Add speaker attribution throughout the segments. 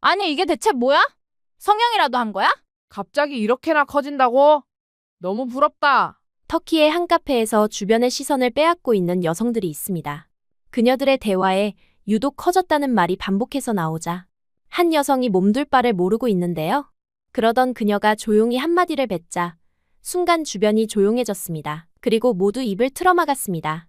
Speaker 1: 아니, 이게 대체 뭐야? 성형이라도 한 거야?
Speaker 2: 갑자기 이렇게나 커진다고? 너무 부럽다.
Speaker 3: 터키의 한 카페에서 주변의 시선을 빼앗고 있는 여성들이 있습니다. 그녀들의 대화에 유독 커졌다는 말이 반복해서 나오자 한 여성이 몸둘 바를 모르고 있는데요. 그러던 그녀가 조용히 한마디를 뱉자 순간 주변이 조용해졌습니다. 그리고 모두 입을 틀어막았습니다.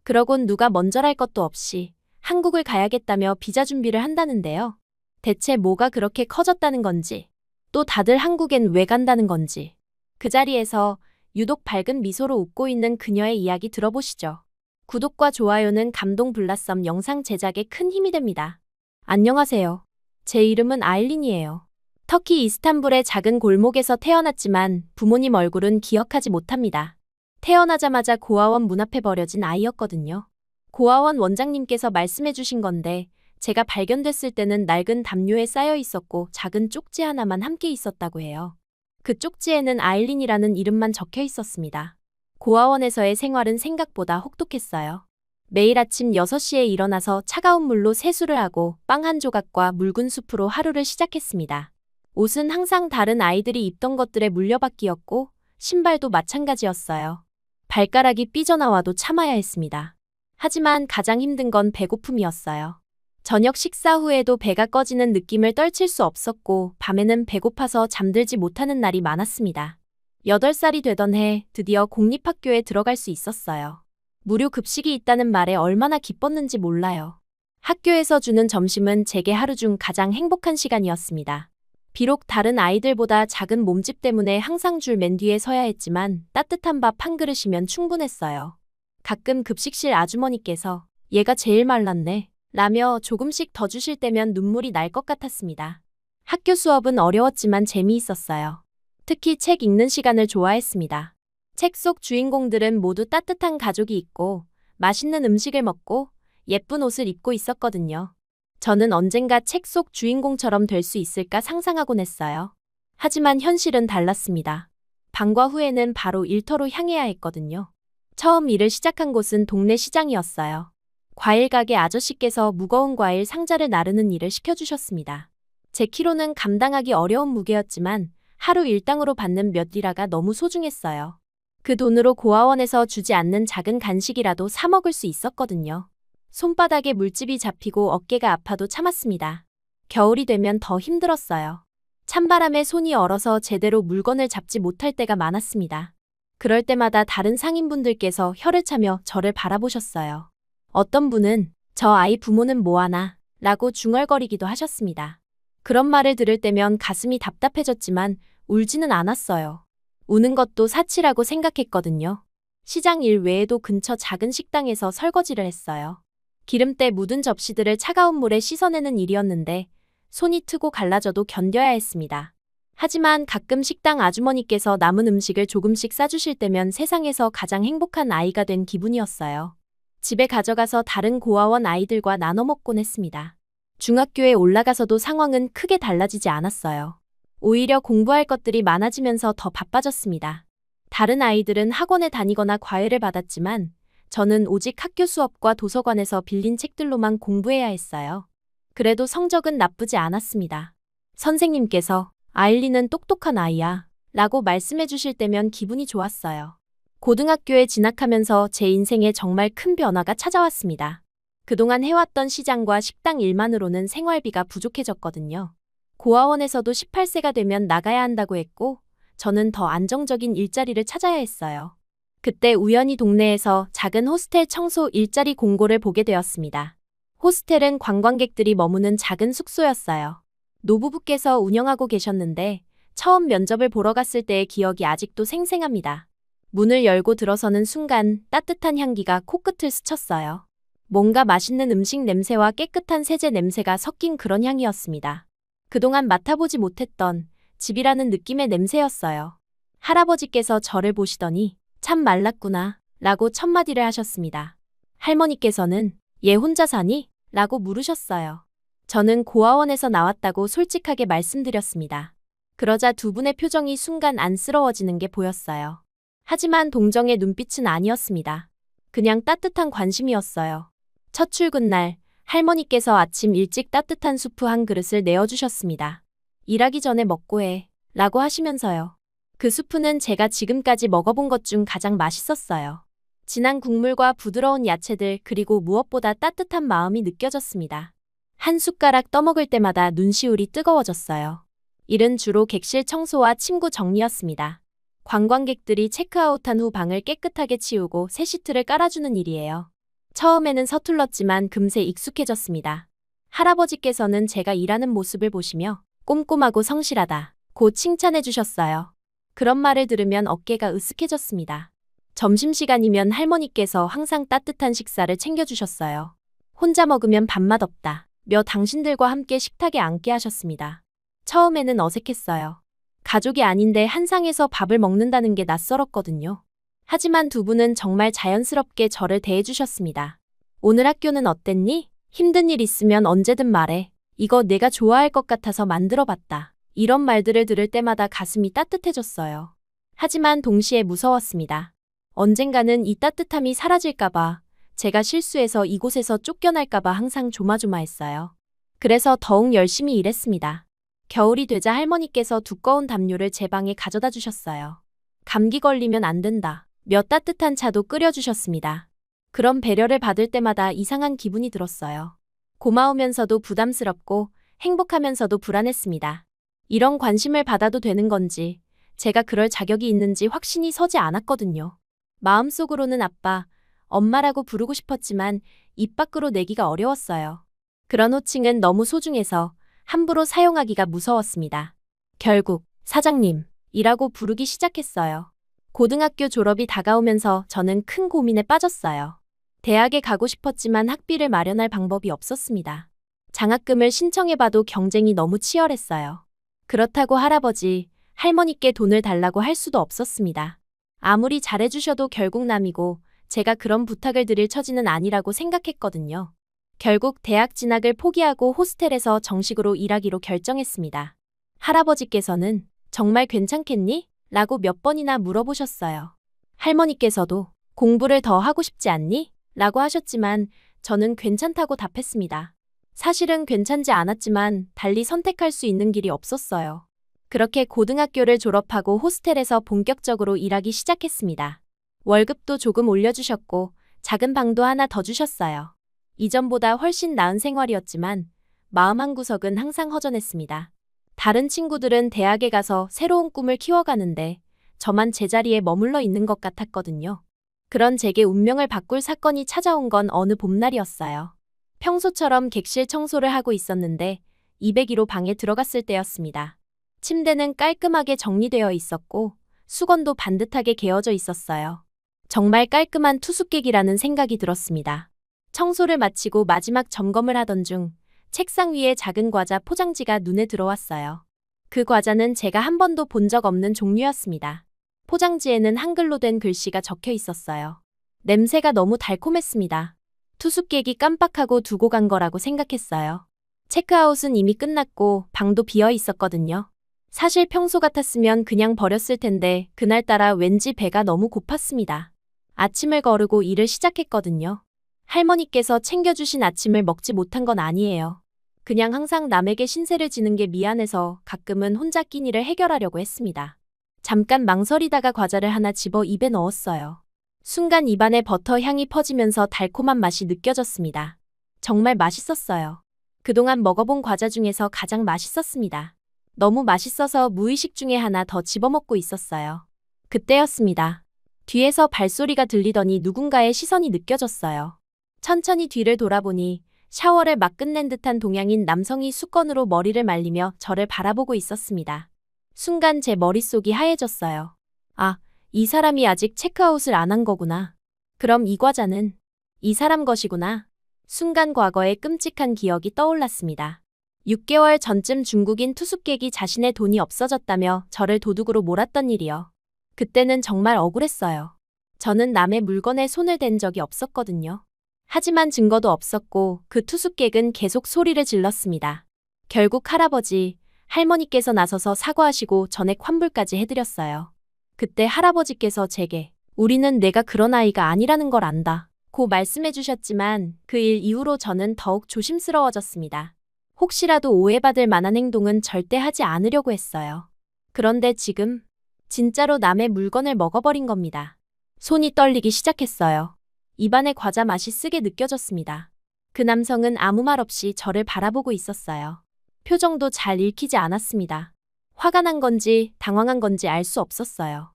Speaker 3: 그러곤 누가 먼저랄 것도 없이 한국을 가야겠다며 비자 준비를 한다는데요. 대체 뭐가 그렇게 커졌다는 건지, 또 다들 한국엔 왜 간다는 건지. 그 자리에서 유독 밝은 미소로 웃고 있는 그녀의 이야기 들어보시죠. 구독과 좋아요는 감동 블라썸 영상 제작에 큰 힘이 됩니다. 안녕하세요. 제 이름은 아일린이에요. 터키 이스탄불의 작은 골목에서 태어났지만 부모님 얼굴은 기억하지 못합니다. 태어나자마자 고아원 문 앞에 버려진 아이였거든요. 고아원 원장님께서 말씀해 주신 건데 제가 발견됐을 때는 낡은 담요에 쌓여 있었고 작은 쪽지 하나만 함께 있었다고 해요. 그 쪽지에는 아일린이라는 이름만 적혀 있었습니다. 고아원에서의 생활은 생각보다 혹독했어요. 매일 아침 6시에 일어나서 차가운 물로 세수를 하고 빵 한 조각과 묽은 수프로 하루를 시작했습니다. 옷은 항상 다른 아이들이 입던 것들에 물려받기였고 신발도 마찬가지였어요. 발가락이 삐져나와도 참아야 했습니다. 하지만 가장 힘든 건 배고픔이었어요. 저녁 식사 후에도 배가 꺼지는 느낌을 떨칠 수 없었고 밤에는 배고파서 잠들지 못하는 날이 많았습니다. 8살이 되던 해 드디어 공립학교에 들어갈 수 있었어요. 무료 급식이 있다는 말에 얼마나 기뻤는지 몰라요. 학교에서 주는 점심은 제게 하루 중 가장 행복한 시간이었습니다. 비록 다른 아이들보다 작은 몸집 때문에 항상 줄 맨 뒤에 서야 했지만 따뜻한 밥 한 그릇이면 충분했어요. 가끔 급식실 아주머니께서 얘가 제일 말랐네 라며 조금씩 더 주실 때면 눈물이 날 것 같았습니다. 학교 수업은 어려웠지만 재미있었어요. 특히 책 읽는 시간을 좋아했습니다. 책 속 주인공들은 모두 따뜻한 가족이 있고 맛있는 음식을 먹고 예쁜 옷을 입고 있었거든요. 저는 언젠가 책 속 주인공처럼 될 수 있을까 상상하곤 했어요. 하지만 현실은 달랐습니다. 방과 후에는 바로 일터로 향해야 했거든요. 처음 일을 시작한 곳은 동네 시장이었어요. 과일 가게 아저씨께서 무거운 과일 상자를 나르는 일을 시켜주셨습니다. 제 키로는 감당하기 어려운 무게였지만 하루 일당으로 받는 몇 리라가 너무 소중했어요. 그 돈으로 고아원에서 주지 않는 작은 간식이라도 사 먹을 수 있었거든요. 손바닥에 물집이 잡히고 어깨가 아파도 참았습니다. 겨울이 되면 더 힘들었어요. 찬바람에 손이 얼어서 제대로 물건을 잡지 못할 때가 많았습니다. 그럴 때마다 다른 상인분들께서 혀를 차며 저를 바라보셨어요. 어떤 분은 저 아이 부모는 뭐하나 라고 중얼거리기도 하셨습니다. 그런 말을 들을 때면 가슴이 답답해졌지만 울지는 않았어요. 우는 것도 사치라고 생각했거든요. 시장 일 외에도 근처 작은 식당에서 설거지를 했어요. 기름때 묻은 접시들을 차가운 물에 씻어내는 일이었는데 손이 트고 갈라져도 견뎌야 했습니다. 하지만 가끔 식당 아주머니께서 남은 음식을 조금씩 싸주실 때면 세상에서 가장 행복한 아이가 된 기분이었어요. 집에 가져가서 다른 고아원 아이들과 나눠 먹곤 했습니다. 중학교에 올라가서도 상황은 크게 달라지지 않았어요. 오히려 공부할 것들이 많아지면서 더 바빠졌습니다. 다른 아이들은 학원에 다니거나 과외를 받았지만 저는 오직 학교 수업과 도서관에서 빌린 책들로만 공부해야 했어요. 그래도 성적은 나쁘지 않았습니다. 선생님께서 아일린은 똑똑한 아이야 라고 말씀해 주실 때면 기분이 좋았어요. 고등학교에 진학하면서 제 인생에 정말 큰 변화가 찾아왔습니다. 그동안 해왔던 시장과 식당 일만으로는 생활비가 부족해졌거든요. 고아원에서도 18세가 되면 나가야 한다고 했고 저는 더 안정적인 일자리를 찾아야 했어요. 그때 우연히 동네에서 작은 호스텔 청소 일자리 공고를 보게 되었습니다. 호스텔은 관광객들이 머무는 작은 숙소였어요. 노부부께서 운영하고 계셨는데 처음 면접을 보러 갔을 때의 기억이 아직도 생생합니다. 문을 열고 들어서는 순간 따뜻한 향기가 코끝을 스쳤어요. 뭔가 맛있는 음식 냄새와 깨끗한 세제 냄새가 섞인 그런 향이었습니다. 그동안 맡아보지 못했던 집이라는 느낌의 냄새였어요. 할아버지께서 저를 보시더니 참 말랐구나 라고 첫마디를 하셨습니다. 할머니께서는 얘 혼자 사니? 라고 물으셨어요. 저는 고아원에서 나왔다고 솔직하게 말씀드렸습니다. 그러자 두 분의 표정이 순간 안쓰러워지는 게 보였어요. 하지만 동정의 눈빛은 아니었습니다. 그냥 따뜻한 관심이었어요. 첫 출근 날 할머니께서 아침 일찍 따뜻한 수프 한 그릇을 내어주셨습니다. 일하기 전에 먹고 해. 라고 하시면서요. 그 수프는 제가 지금까지 먹어본 것 중 가장 맛있었어요. 진한 국물과 부드러운 야채들 그리고 무엇보다 따뜻한 마음이 느껴졌습니다. 한 숟가락 떠먹을 때마다 눈시울이 뜨거워졌어요. 일은 주로 객실 청소와 침구 정리였습니다. 관광객들이 체크아웃한 후 방을 깨끗하게 치우고 새 시트를 깔아주는 일이에요. 처음에는 서툴렀지만 금세 익숙해졌습니다. 할아버지께서는 제가 일하는 모습을 보시며 꼼꼼하고 성실하다 고 칭찬해 주셨어요. 그런 말을 들으면 어깨가 으쓱해졌습니다. 점심시간이면 할머니께서 항상 따뜻한 식사를 챙겨주셨어요. 혼자 먹으면 밥맛 없다 며 당신들과 함께 식탁에 앉게 하셨습니다. 처음에는 어색했어요. 가족이 아닌데 한 상에서 밥을 먹는다는 게 낯설었거든요. 하지만 두 분은 정말 자연스럽게 저를 대해주셨습니다. 오늘 학교는 어땠니? 힘든 일 있으면 언제든 말해. 이거 내가 좋아할 것 같아서 만들어봤다. 이런 말들을 들을 때마다 가슴이 따뜻해졌어요. 하지만 동시에 무서웠습니다. 언젠가는 이 따뜻함이 사라질까봐, 제가 실수해서 이곳에서 쫓겨날까봐 항상 조마조마했어요. 그래서 더욱 열심히 일했습니다. 겨울이 되자 할머니께서 두꺼운 담요를 제 방에 가져다 주셨어요. 감기 걸리면 안 된다. 며 따뜻한 차도 끓여주셨습니다. 그런 배려를 받을 때마다 이상한 기분이 들었어요. 고마우면서도 부담스럽고 행복하면서도 불안했습니다. 이런 관심을 받아도 되는 건지, 제가 그럴 자격이 있는지 확신이 서지 않았거든요. 마음속으로는 아빠, 엄마라고 부르고 싶었지만 입 밖으로 내기가 어려웠어요. 그런 호칭은 너무 소중해서 함부로 사용하기가 무서웠습니다. 결국 사장님이라고 부르기 시작했어요. 고등학교 졸업이 다가오면서 저는 큰 고민에 빠졌어요. 대학에 가고 싶었지만 학비를 마련할 방법이 없었습니다. 장학금을 신청해봐도 경쟁이 너무 치열했어요. 그렇다고 할아버지, 할머니께 돈을 달라고 할 수도 없었습니다. 아무리 잘해주셔도 결국 남이고 제가 그런 부탁을 드릴 처지는 아니라고 생각했거든요. 결국 대학 진학을 포기하고 호스텔에서 정식으로 일하기로 결정했습니다. 할아버지께서는 정말 괜찮겠니? 라고 몇 번이나 물어보셨어요. 할머니께서도 공부를 더 하고 싶지 않니? 라고 하셨지만 저는 괜찮다고 답했습니다. 사실은 괜찮지 않았지만 달리 선택할 수 있는 길이 없었어요. 그렇게 고등학교를 졸업하고 호스텔에서 본격적으로 일하기 시작했습니다. 월급도 조금 올려주셨고 작은 방도 하나 더 주셨어요. 이전보다 훨씬 나은 생활이었지만 마음 한구석은 항상 허전했습니다. 다른 친구들은 대학에 가서 새로운 꿈을 키워가는데 저만 제자리에 머물러 있는 것 같았거든요. 그런 제게 운명을 바꿀 사건이 찾아온 건 어느 봄날이었어요. 평소처럼 객실 청소를 하고 있었는데 202로 방에 들어갔을 때였습니다. 침대는 깔끔하게 정리되어 있었고 수건도 반듯하게 개어져 있었어요. 정말 깔끔한 투숙객이라는 생각이 들었습니다. 청소를 마치고 마지막 점검을 하던 중 책상 위에 작은 과자 포장지가 눈에 들어왔어요. 그 과자는 제가 한 번도 본 적 없는 종류였습니다. 포장지에는 한글로 된 글씨가 적혀 있었어요. 냄새가 너무 달콤했습니다. 투숙객이 깜빡하고 두고 간 거라고 생각했어요. 체크아웃은 이미 끝났고 방도 비어 있었거든요. 사실 평소 같았으면 그냥 버렸을 텐데 그날따라 왠지 배가 너무 고팠습니다. 아침을 거르고 일을 시작했거든요. 할머니께서 챙겨주신 아침을 먹지 못한 건 아니에요. 그냥 항상 남에게 신세를 지는 게 미안해서 가끔은 혼자 낀 일을 해결하려고 했습니다. 잠깐 망설이다가 과자를 하나 집어 입에 넣었어요. 순간 입안에 버터 향이 퍼지면서 달콤한 맛이 느껴졌습니다. 정말 맛있었어요. 그동안 먹어본 과자 중에서 가장 맛있었습니다. 너무 맛있어서 무의식 중에 하나 더 집어먹고 있었어요. 그때였습니다. 뒤에서 발소리가 들리더니 누군가의 시선이 느껴졌어요. 천천히 뒤를 돌아보니 샤워를 막 끝낸 듯한 동양인 남성이 수건으로 머리를 말리며 저를 바라보고 있었습니다. 순간 제 머릿속이 하얘졌어요. 아, 이 사람이 아직 체크아웃을 안 한 거구나. 그럼 이 과자는 이 사람 것이구나. 순간 과거의 끔찍한 기억이 떠올랐습니다. 6개월 전쯤 중국인 투숙객이 자신의 돈이 없어졌다며 저를 도둑으로 몰았던 일이요. 그때는 정말 억울했어요. 저는 남의 물건에 손을 댄 적이 없었거든요. 하지만 증거도 없었고 그 투숙객은 계속 소리를 질렀습니다. 결국 할아버지, 할머니께서 나서서 사과하시고 전액 환불까지 해드렸어요. 그때 할아버지께서 제게 우리는 내가 그런 아이가 아니라는 걸 안다 고 말씀해 주셨지만 그 일 이후로 저는 더욱 조심스러워졌습니다. 혹시라도 오해받을 만한 행동은 절대 하지 않으려고 했어요. 그런데 지금 진짜로 남의 물건을 먹어버린 겁니다. 손이 떨리기 시작했어요. 입안에 과자 맛이 쓰게 느껴졌습니다. 그 남성은 아무 말 없이 저를 바라보고 있었어요. 표정도 잘 읽히지 않았습니다. 화가 난 건지 당황한 건지 알 수 없었어요.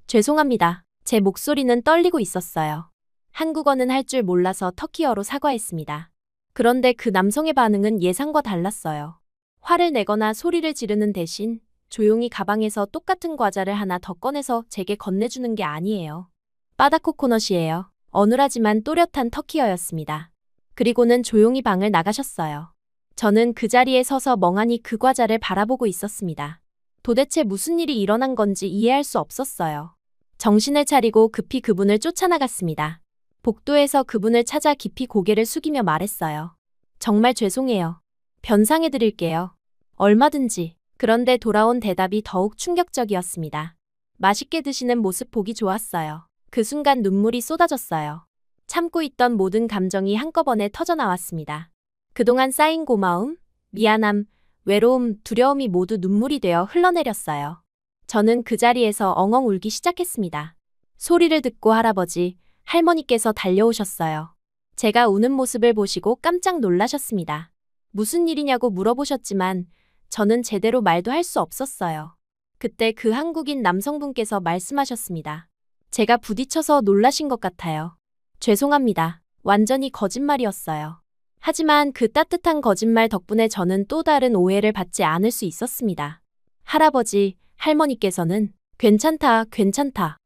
Speaker 3: 죄송합니다. 제 목소리는 떨리고 있었어요. 한국어는 할 줄 몰라서 터키어로 사과했습니다. 그런데 그 남성의 반응은 예상과 달랐어요. 화를 내거나 소리를 지르는 대신 조용히 가방에서 똑같은 과자를 하나 더 꺼내서 제게 건네주는 게 아니에요. 바다코코넛이에요. 어눌하지만 또렷한 터키어였습니다. 그리고는 조용히 방을 나가셨어요. 저는 그 자리에 서서 멍하니 그 과자를 바라보고 있었습니다. 도대체 무슨 일이 일어난 건지 이해할 수 없었어요. 정신을 차리고 급히 그분을 쫓아나갔습니다. 복도에서 그분을 찾아 깊이 고개를 숙이며 말했어요. 정말 죄송해요. 변상해드릴게요. 얼마든지. 그런데 돌아온 대답이 더욱 충격적이었습니다. 맛있게 드시는 모습 보기 좋았어요. 그 순간 눈물이 쏟아졌어요. 참고 있던 모든 감정이 한꺼번에 터져나왔습니다. 그동안 쌓인 고마움, 미안함, 외로움, 두려움이 모두 눈물이 되어 흘러내렸어요. 저는 그 자리에서 엉엉 울기 시작했습니다. 소리를 듣고 할아버지, 할머니께서 달려오셨어요. 제가 우는 모습을 보시고 깜짝 놀라셨습니다. 무슨 일이냐고 물어보셨지만 저는 제대로 말도 할 수 없었어요. 그때 그 한국인 남성분께서 말씀하셨습니다. 제가 부딪혀서 놀라신 것 같아요. 죄송합니다. 완전히 거짓말이었어요. 하지만 그 따뜻한 거짓말 덕분에 저는 또 다른 오해를 받지 않을 수 있었습니다. 할아버지, 할머니께서는 괜찮다,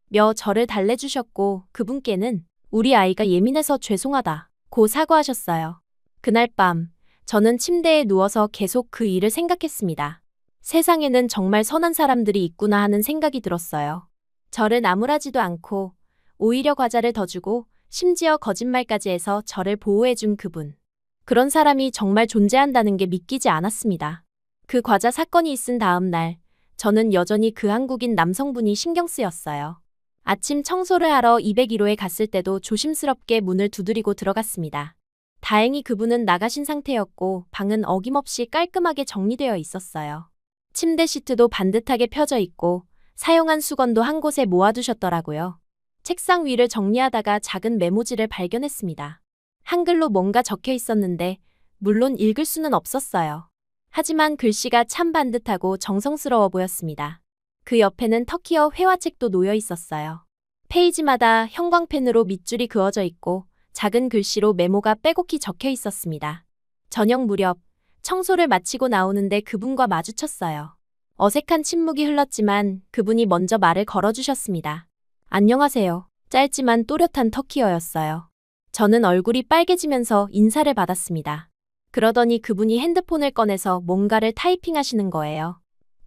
Speaker 3: 며 저를 달래주셨고 그분께는 우리 아이가 예민해서 죄송하다 고 사과하셨어요. 그날 밤 저는 침대에 누워서 계속 그 일을 생각했습니다. 세상에는 정말 선한 사람들이 있구나 하는 생각이 들었어요. 저를 나무라지도 않고 오히려 과자를 더 주고 심지어 거짓말까지 해서 저를 보호해준 그분. 그런 사람이 정말 존재한다는 게 믿기지 않았습니다. 그 과자 사건이 있은 다음 날 저는 여전히 그 한국인 남성분이 신경 쓰였어요. 아침 청소를 하러 201호에 갔을 때도 조심스럽게 문을 두드리고 들어갔습니다. 다행히 그분은 나가신 상태였고 방은 어김없이 깔끔하게 정리되어 있었어요. 침대 시트도 반듯하게 펴져 있고 사용한 수건도 한 곳에 모아두셨더라고요. 책상 위를 정리하다가 작은 메모지를 발견했습니다. 한글로 뭔가 적혀 있었는데 물론 읽을 수는 없었어요. 하지만 글씨가 참 반듯하고 정성스러워 보였습니다. 그 옆에는 터키어 회화책도 놓여 있었어요. 페이지마다 형광펜으로 밑줄이 그어져 있고 작은 글씨로 메모가 빼곡히 적혀 있었습니다. 저녁 무렵 청소를 마치고 나오는데 그분과 마주쳤어요. 어색한 침묵이 흘렀지만 그분이 먼저 말을 걸어주셨습니다. 안녕하세요. 짧지만 또렷한 터키어였어요. 저는 얼굴이 빨개지면서 인사를 받았습니다. 그러더니 그분이 핸드폰을 꺼내서 뭔가를 타이핑하시는 거예요.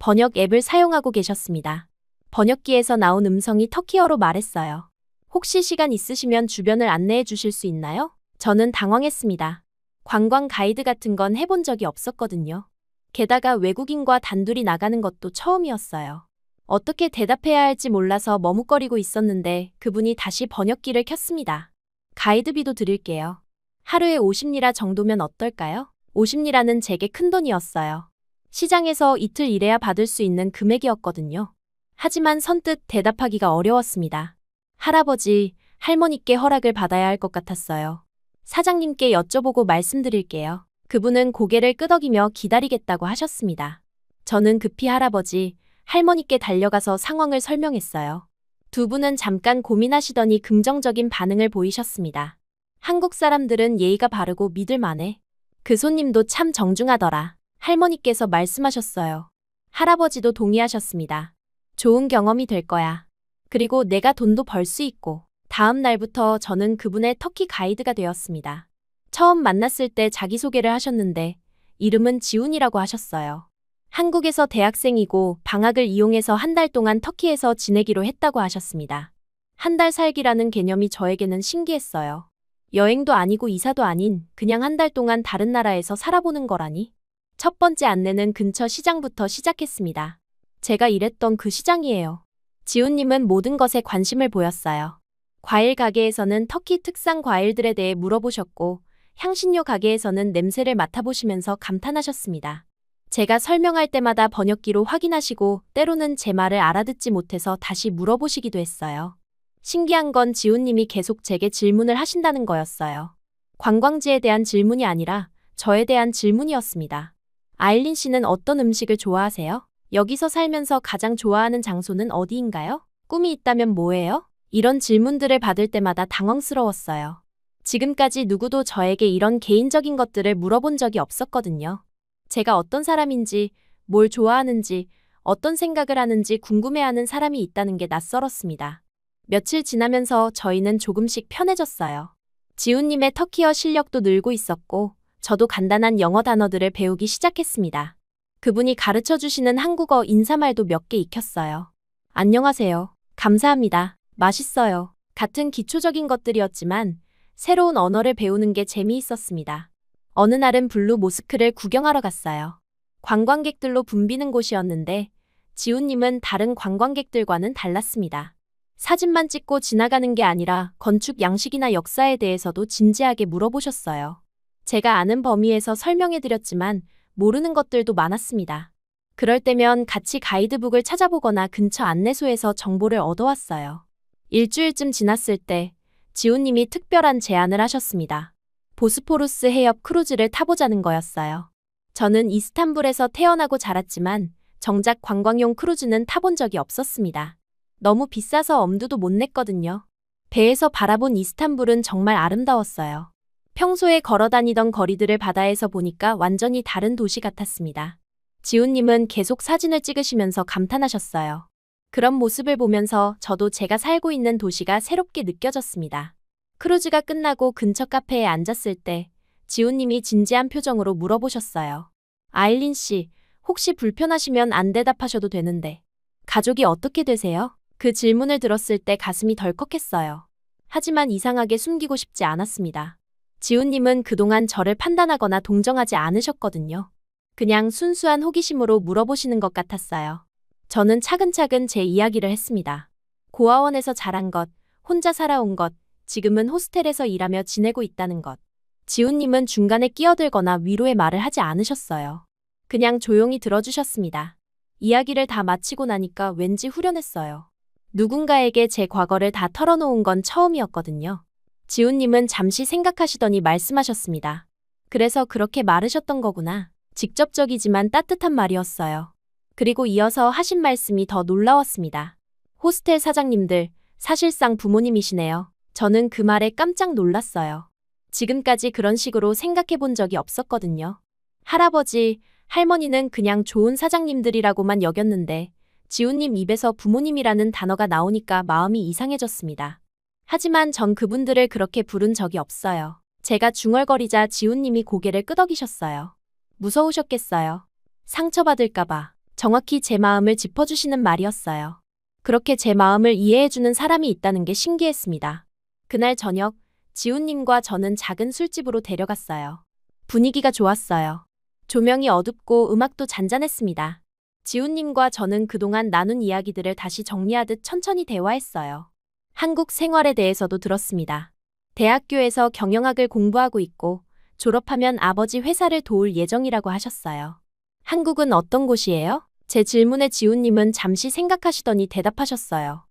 Speaker 3: 번역 앱을 사용하고 계셨습니다. 번역기에서 나온 음성이 터키어로 말했어요. 혹시 시간 있으시면 주변을 안내해 주실 수 있나요? 저는 당황했습니다. 관광 가이드 같은 건 해본 적이 없었거든요. 게다가 외국인과 단둘이 나가는 것도 처음이었어요. 어떻게 대답해야 할지 몰라서 머뭇거리고 있었는데 그분이 다시 번역기를 켰습니다. 가이드비도 드릴게요. 하루에 50리라 정도면 어떨까요? 50리라는 제게 큰돈이었어요. 시장에서 이틀 일해야 받을 수 있는 금액이었거든요. 하지만 선뜻 대답하기가 어려웠습니다. 할아버지, 할머니께 허락을 받아야 할 것 같았어요. 사장님께 여쭤보고 말씀드릴게요. 그분은 고개를 끄덕이며 기다리겠다고 하셨습니다. 저는 급히 할아버지, 할머니께 달려가서 상황을 설명했어요. 두 분은 잠깐 고민하시더니 긍정적인 반응을 보이셨습니다. 한국 사람들은 예의가 바르고 믿을 만해. 그 손님도 참 정중하더라. 할머니께서 말씀하셨어요. 할아버지도 동의하셨습니다. 좋은 경험이 될 거야. 그리고 내가 돈도 벌 수 있고. 다음 날부터 저는 그분의 터키 가이드가 되었습니다. 처음 만났을 때 자기소개를 하셨는데 이름은 지훈이라고 하셨어요. 한국에서 대학생이고 방학을 이용해서 한 달 동안 터키에서 지내기로 했다고 하셨습니다. 한 달 살기라는 개념이 저에게는 신기했어요. 여행도 아니고 이사도 아닌 그냥 한 달 동안 다른 나라에서 살아보는 거라니. 첫 번째 안내는 근처 시장부터 시작했습니다. 제가 일했던 그 시장이에요. 지훈님은 모든 것에 관심을 보였어요. 과일 가게에서는 터키 특산 과일들에 대해 물어보셨고, 향신료 가게에서는 냄새를 맡아보시면서 감탄하셨습니다. 제가 설명할 때마다 번역기로 확인하시고 때로는 제 말을 알아듣지 못해서 다시 물어보시기도 했어요. 신기한 건 지훈님이 계속 제게 질문을 하신다는 거였어요. 관광지에 대한 질문이 아니라 저에 대한 질문이었습니다. 아일린 씨는 어떤 음식을 좋아하세요? 여기서 살면서 가장 좋아하는 장소는 어디인가요? 꿈이 있다면 뭐예요? 이런 질문들을 받을 때마다 당황스러웠어요. 지금까지 누구도 저에게 이런 개인적인 것들을 물어본 적이 없었거든요. 제가 어떤 사람인지, 뭘 좋아하는지, 어떤 생각을 하는지 궁금해하는 사람이 있다는 게 낯설었습니다. 며칠 지나면서 저희는 조금씩 편해졌어요. 지훈님의 터키어 실력도 늘고 있었고, 저도 간단한 영어 단어들을 배우기 시작했습니다. 그분이 가르쳐 주시는 한국어 인사말도 몇 개 익혔어요. 안녕하세요. 감사합니다. 맛있어요. 같은 기초적인 것들이었지만 새로운 언어를 배우는 게 재미있었습니다. 어느 날은 블루 모스크를 구경하러 갔어요. 관광객들로 붐비는 곳이었는데 지훈님은 다른 관광객들과는 달랐습니다. 사진만 찍고 지나가는 게 아니라 건축 양식이나 역사에 대해서도 진지하게 물어보셨어요. 제가 아는 범위에서 설명해드렸지만 모르는 것들도 많았습니다. 그럴 때면 같이 가이드북을 찾아보거나 근처 안내소에서 정보를 얻어왔어요. 일주일쯤 지났을 때 지훈님이 특별한 제안을 하셨습니다. 보스포루스 해협 크루즈를 타보자는 거였어요. 저는 이스탄불에서 태어나고 자랐지만 정작 관광용 크루즈는 타본 적이 없었습니다. 너무 비싸서 엄두도 못 냈거든요. 배에서 바라본 이스탄불은 정말 아름다웠어요. 평소에 걸어다니던 거리들을 바다에서 보니까 완전히 다른 도시 같았습니다. 지훈님은 계속 사진을 찍으시면서 감탄하셨어요. 그런 모습을 보면서 저도 제가 살고 있는 도시가 새롭게 느껴졌습니다. 크루즈가 끝나고 근처 카페에 앉았을 때 지훈님이 진지한 표정으로 물어보셨어요. 아일린 씨, 혹시 불편하시면 안 대답하셔도 되는데 가족이 어떻게 되세요? 그 질문을 들었을 때 가슴이 덜컥했어요. 하지만 이상하게 숨기고 싶지 않았습니다. 지훈님은 그동안 저를 판단하거나 동정하지 않으셨거든요. 그냥 순수한 호기심으로 물어보시는 것 같았어요. 저는 차근차근 제 이야기를 했습니다. 고아원에서 자란 것, 혼자 살아온 것, 지금은 호스텔에서 일하며 지내고 있다는 것. 지훈님은 중간에 끼어들거나 위로의 말을 하지 않으셨어요. 그냥 조용히 들어주셨습니다. 이야기를 다 마치고 나니까 왠지 후련했어요. 누군가에게 제 과거를 다 털어놓은 건 처음이었거든요. 지훈님은 잠시 생각하시더니 말씀하셨습니다. 그래서 그렇게 마르셨던 거구나. 직접적이지만 따뜻한 말이었어요. 그리고 이어서 하신 말씀이 더 놀라웠습니다. 호스텔 사장님들, 사실상 부모님이시네요. 저는 그 말에 깜짝 놀랐어요. 지금까지 그런 식으로 생각해 본 적이 없었거든요. 할아버지, 할머니는 그냥 좋은 사장님들이라고만 여겼는데 지훈님 입에서 부모님이라는 단어가 나오니까 마음이 이상해졌습니다. 하지만 전 그분들을 그렇게 부른 적이 없어요. 제가 중얼거리자 지훈님이 고개를 끄덕이셨어요. 무서우셨겠어요. 상처받을까봐. 정확히 제 마음을 짚어주시는 말이었어요. 그렇게 제 마음을 이해해주는 사람이 있다는 게 신기했습니다. 그날 저녁, 지훈님과 저는 작은 술집으로 데려갔어요. 분위기가 좋았어요. 조명이 어둡고 음악도 잔잔했습니다. 지훈님과 저는 그동안 나눈 이야기들을 다시 정리하듯 천천히 대화했어요. 한국 생활에 대해서도 들었습니다. 대학교에서 경영학을 공부하고 있고 졸업하면 아버지 회사를 도울 예정이라고 하셨어요. 한국은 어떤 곳이에요? 제 질문에 지훈님은 잠시 생각하시더니 대답하셨어요.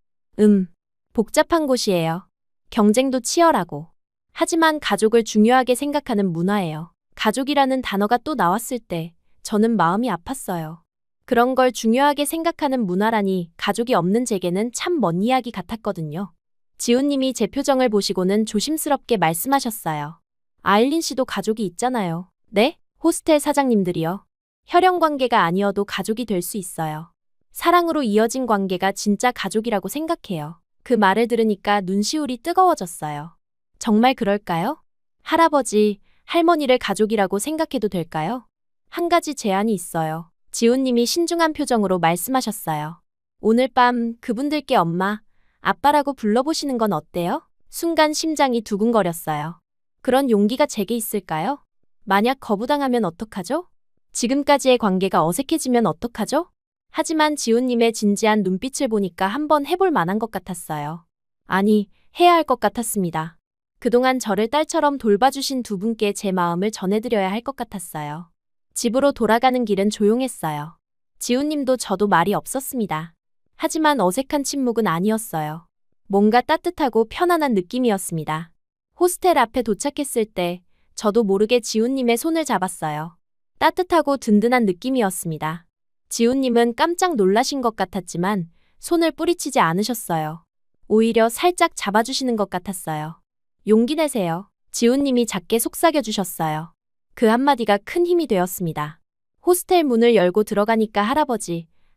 Speaker 3: 복잡한 곳이에요. 경쟁도 치열하고. 하지만 가족을 중요하게 생각하는 문화예요. 가족이라는 단어가 또 나왔을 때 저는 마음이 아팠어요. 그런 걸 중요하게 생각하는 문화라니 가족이 없는 제게는 참 먼 이야기 같았거든요. 지훈님이 제 표정을 보시고는 조심스럽게 말씀하셨어요. 아일린 씨도 가족이 있잖아요. 네? 호스텔 사장님들이요. 혈연 관계가 아니어도 가족이 될 수 있어요. 사랑으로 이어진 관계가 진짜 가족이라고 생각해요. 그 말을 들으니까 눈시울이 뜨거워졌어요. 정말 그럴까요? 할아버지, 할머니를 가족이라고 생각해도 될까요? 한 가지 제안이 있어요. 지훈님이 신중한 표정으로 말씀하셨어요. 오늘 밤 그분들께 엄마, 아빠라고 불러보시는 건 어때요? 순간 심장이 두근거렸어요. 그런 용기가 제게 있을까요? 만약 거부당하면 어떡하죠? 지금까지의 관계가 어색해지면 어떡하죠? 하지만 지훈님의 진지한 눈빛을 보니까 한번 해볼 만한 것 같았어요. 아니, 해야 할 것 같았습니다. 그동안 저를 딸처럼 돌봐주신 두 분께 제 마음을 전해드려야 할 것 같았어요. 집으로 돌아가는 길은 조용했어요. 지훈님도 저도 말이 없었습니다. 하지만 어색한 침묵은 아니었어요. 뭔가 따뜻하고 편안한 느낌이었습니다. 호스텔 앞에 도착했을 때 저도 모르게 지훈님의 손을 잡았어요. 따뜻하고 든든한 느낌이었습니다. 지훈님은 깜짝 놀라신 것 같았지만 손을 뿌리치지 않으셨어요. 오히려 살짝 잡아주시는 것 같았어요. 용기 내세요. 지훈님이 작게 속삭여 주셨어요. 그 한마디가 큰 힘이 되었습니다. 호스텔 문을 열고 들어가니까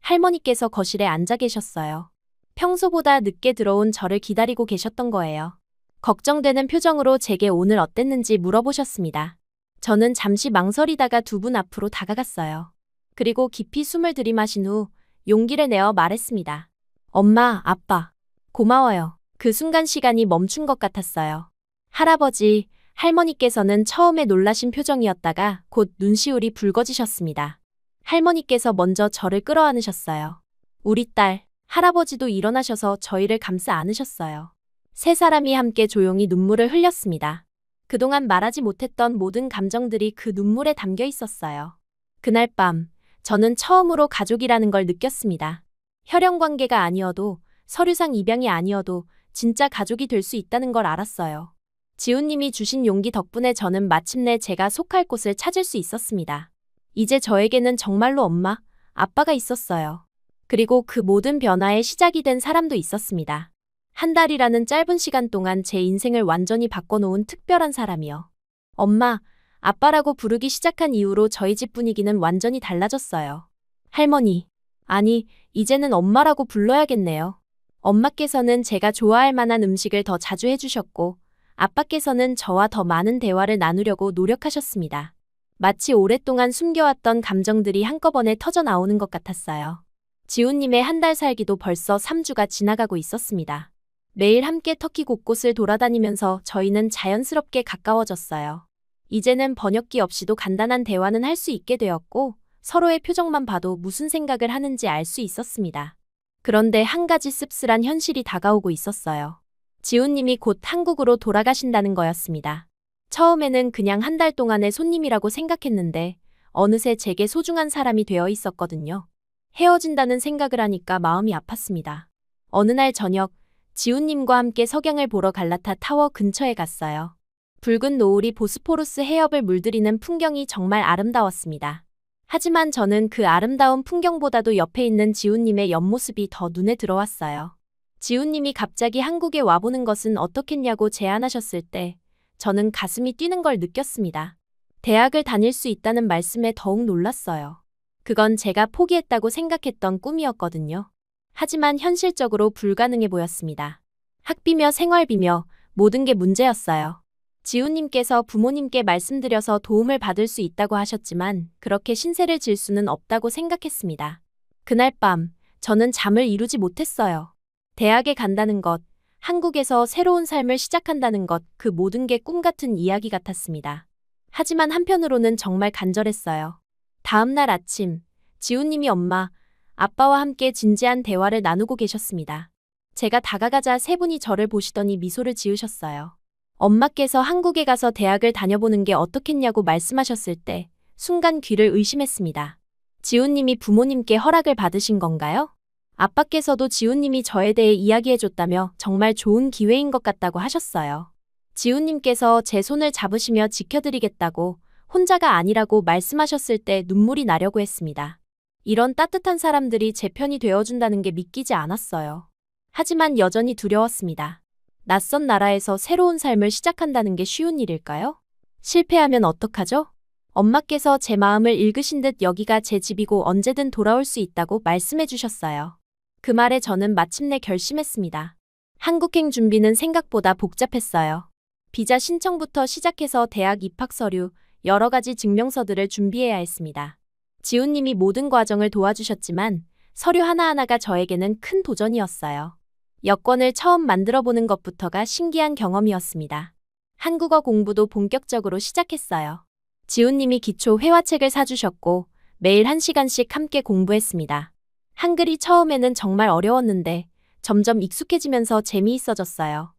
Speaker 3: 할머니께서 거실에 앉아 계셨어요. 평소보다 늦게 들어온 저를 기다리고 계셨던 거예요. 걱정되는 표정으로 제게 오늘 어땠는지 물어보셨습니다. 저는 잠시 망설이다가 두 분 앞으로 다가갔어요. 그리고 깊이 숨을 들이마신 후 용기를 내어 말했습니다. 엄마, 아빠, 고마워요. 그 순간 시간이 멈춘 것 같았어요. 할아버지, 할머니께서는 처음에 놀라신 표정이었다가 곧 눈시울이 붉어지셨습니다. 할머니께서 먼저 저를 끌어안으셨어요. 우리 딸, 할아버지도 일어나셔서 저희를 감싸 안으셨어요. 세 사람이 함께 조용히 눈물을 흘렸습니다. 그동안 말하지 못했던 모든 감정들이 그 눈물에 담겨 있었어요. 그날 밤, 저는 처음으로 가족이라는 걸 느꼈습니다. 혈연 관계가 아니어도, 서류상 입양이 아니어도 진짜 가족이 될 수 있다는 걸 알았어요. 지훈님이 주신 용기 덕분에 저는 마침내 제가 속할 곳을 찾을 수 있었습니다. 이제 저에게는 정말로 엄마, 아빠가 있었어요. 그리고 그 모든 변화의 시작이 된 사람도 있었습니다. 한 달이라는 짧은 시간 동안 제 인생을 완전히 바꿔놓은 특별한 사람이요. 엄마, 아빠라고 부르기 시작한 이후로 저희 집 분위기는 완전히 달라졌어요. 할머니, 아니, 이제는 엄마라고 불러야겠네요. 엄마께서는 제가 좋아할 만한 음식을 더 자주 해주셨고, 아빠께서는 저와 더 많은 대화를 나누려고 노력하셨습니다. 마치 오랫동안 숨겨왔던 감정들이 한꺼번에 터져 나오는 것 같았어요. 지훈님의 한 달 살기도 벌써 3주가 지나가고 있었습니다. 매일 함께 터키 곳곳을 돌아다니면서 저희는 자연스럽게 가까워졌어요. 이제는 번역기 없이도 간단한 대화는 할 수 있게 되었고, 서로의 표정만 봐도 무슨 생각을 하는지 알 수 있었습니다. 그런데 한 가지 씁쓸한 현실이 다가오고 있었어요. 지훈님이 곧 한국으로 돌아가신다는 거였습니다. 처음에는 그냥 한 달 동안의 손님이라고 생각했는데 어느새 제게 소중한 사람이 되어 있었거든요. 헤어진다는 생각을 하니까 마음이 아팠습니다. 어느 날 저녁, 지훈님과 함께 석양을 보러 갈라타 타워 근처에 갔어요. 붉은 노을이 보스포루스 해협을 물들이는 풍경이 정말 아름다웠습니다. 하지만 저는 그 아름다운 풍경보다도 옆에 있는 지훈님의 옆모습이 더 눈에 들어왔어요. 지훈님이 갑자기 한국에 와보는 것은 어떻겠냐고 제안하셨을 때 저는 가슴이 뛰는 걸 느꼈습니다. 대학을 다닐 수 있다는 말씀에 더욱 놀랐어요. 그건 제가 포기했다고 생각했던 꿈이었거든요. 하지만 현실적으로 불가능해 보였습니다. 학비며 생활비며 모든 게 문제였어요. 지훈님께서 부모님께 말씀드려서 도움을 받을 수 있다고 하셨지만 그렇게 신세를 질 수는 없다고 생각했습니다. 그날 밤, 저는 잠을 이루지 못했어요. 대학에 간다는 것, 한국에서 새로운 삶을 시작한다는 것, 그 모든 게 꿈 같은 이야기 같았습니다. 하지만 한편으로는 정말 간절했어요. 다음 날 아침, 지훈님이 엄마, 아빠와 함께 진지한 대화를 나누고 계셨습니다. 제가 다가가자 세 분이 저를 보시더니 미소를 지으셨어요. 엄마께서 한국에 가서 대학을 다녀보는 게 어떻겠냐고 말씀하셨을 때 순간 귀를 의심했습니다. 지훈님이 부모님께 허락을 받으신 건가요? 아빠께서도 지훈님이 저에 대해 이야기해줬다며 정말 좋은 기회인 것 같다고 하셨어요. 지훈님께서 제 손을 잡으시며 지켜드리겠다고 혼자가 아니라고 말씀하셨을 때 눈물이 나려고 했습니다. 이런 따뜻한 사람들이 제 편이 되어준다는 게 믿기지 않았어요. 하지만 여전히 두려웠습니다. 낯선 나라에서 새로운 삶을 시작한다는 게 쉬운 일일까요? 실패하면 어떡하죠? 엄마께서 제 마음을 읽으신 듯 여기가 제 집이고 언제든 돌아올 수 있다고 말씀해 주셨어요. 그 말에 저는 마침내 결심했습니다. 한국행 준비는 생각보다 복잡했어요. 비자 신청부터 시작해서 대학 입학 서류, 여러 가지 증명서들을 준비해야 했습니다. 지훈님이 모든 과정을 도와주셨지만 서류 하나하나가 저에게는 큰 도전이었어요. 여권을 처음 만들어보는 것부터가 신기한 경험이었습니다. 한국어 공부도 본격적으로 시작했어요. 지훈님이 기초 회화책을 사주셨고 매일 1시간씩 함께 공부했습니다. 한글이 처음에는 정말 어려웠는데 점점 익숙해지면서 재미있어졌어요.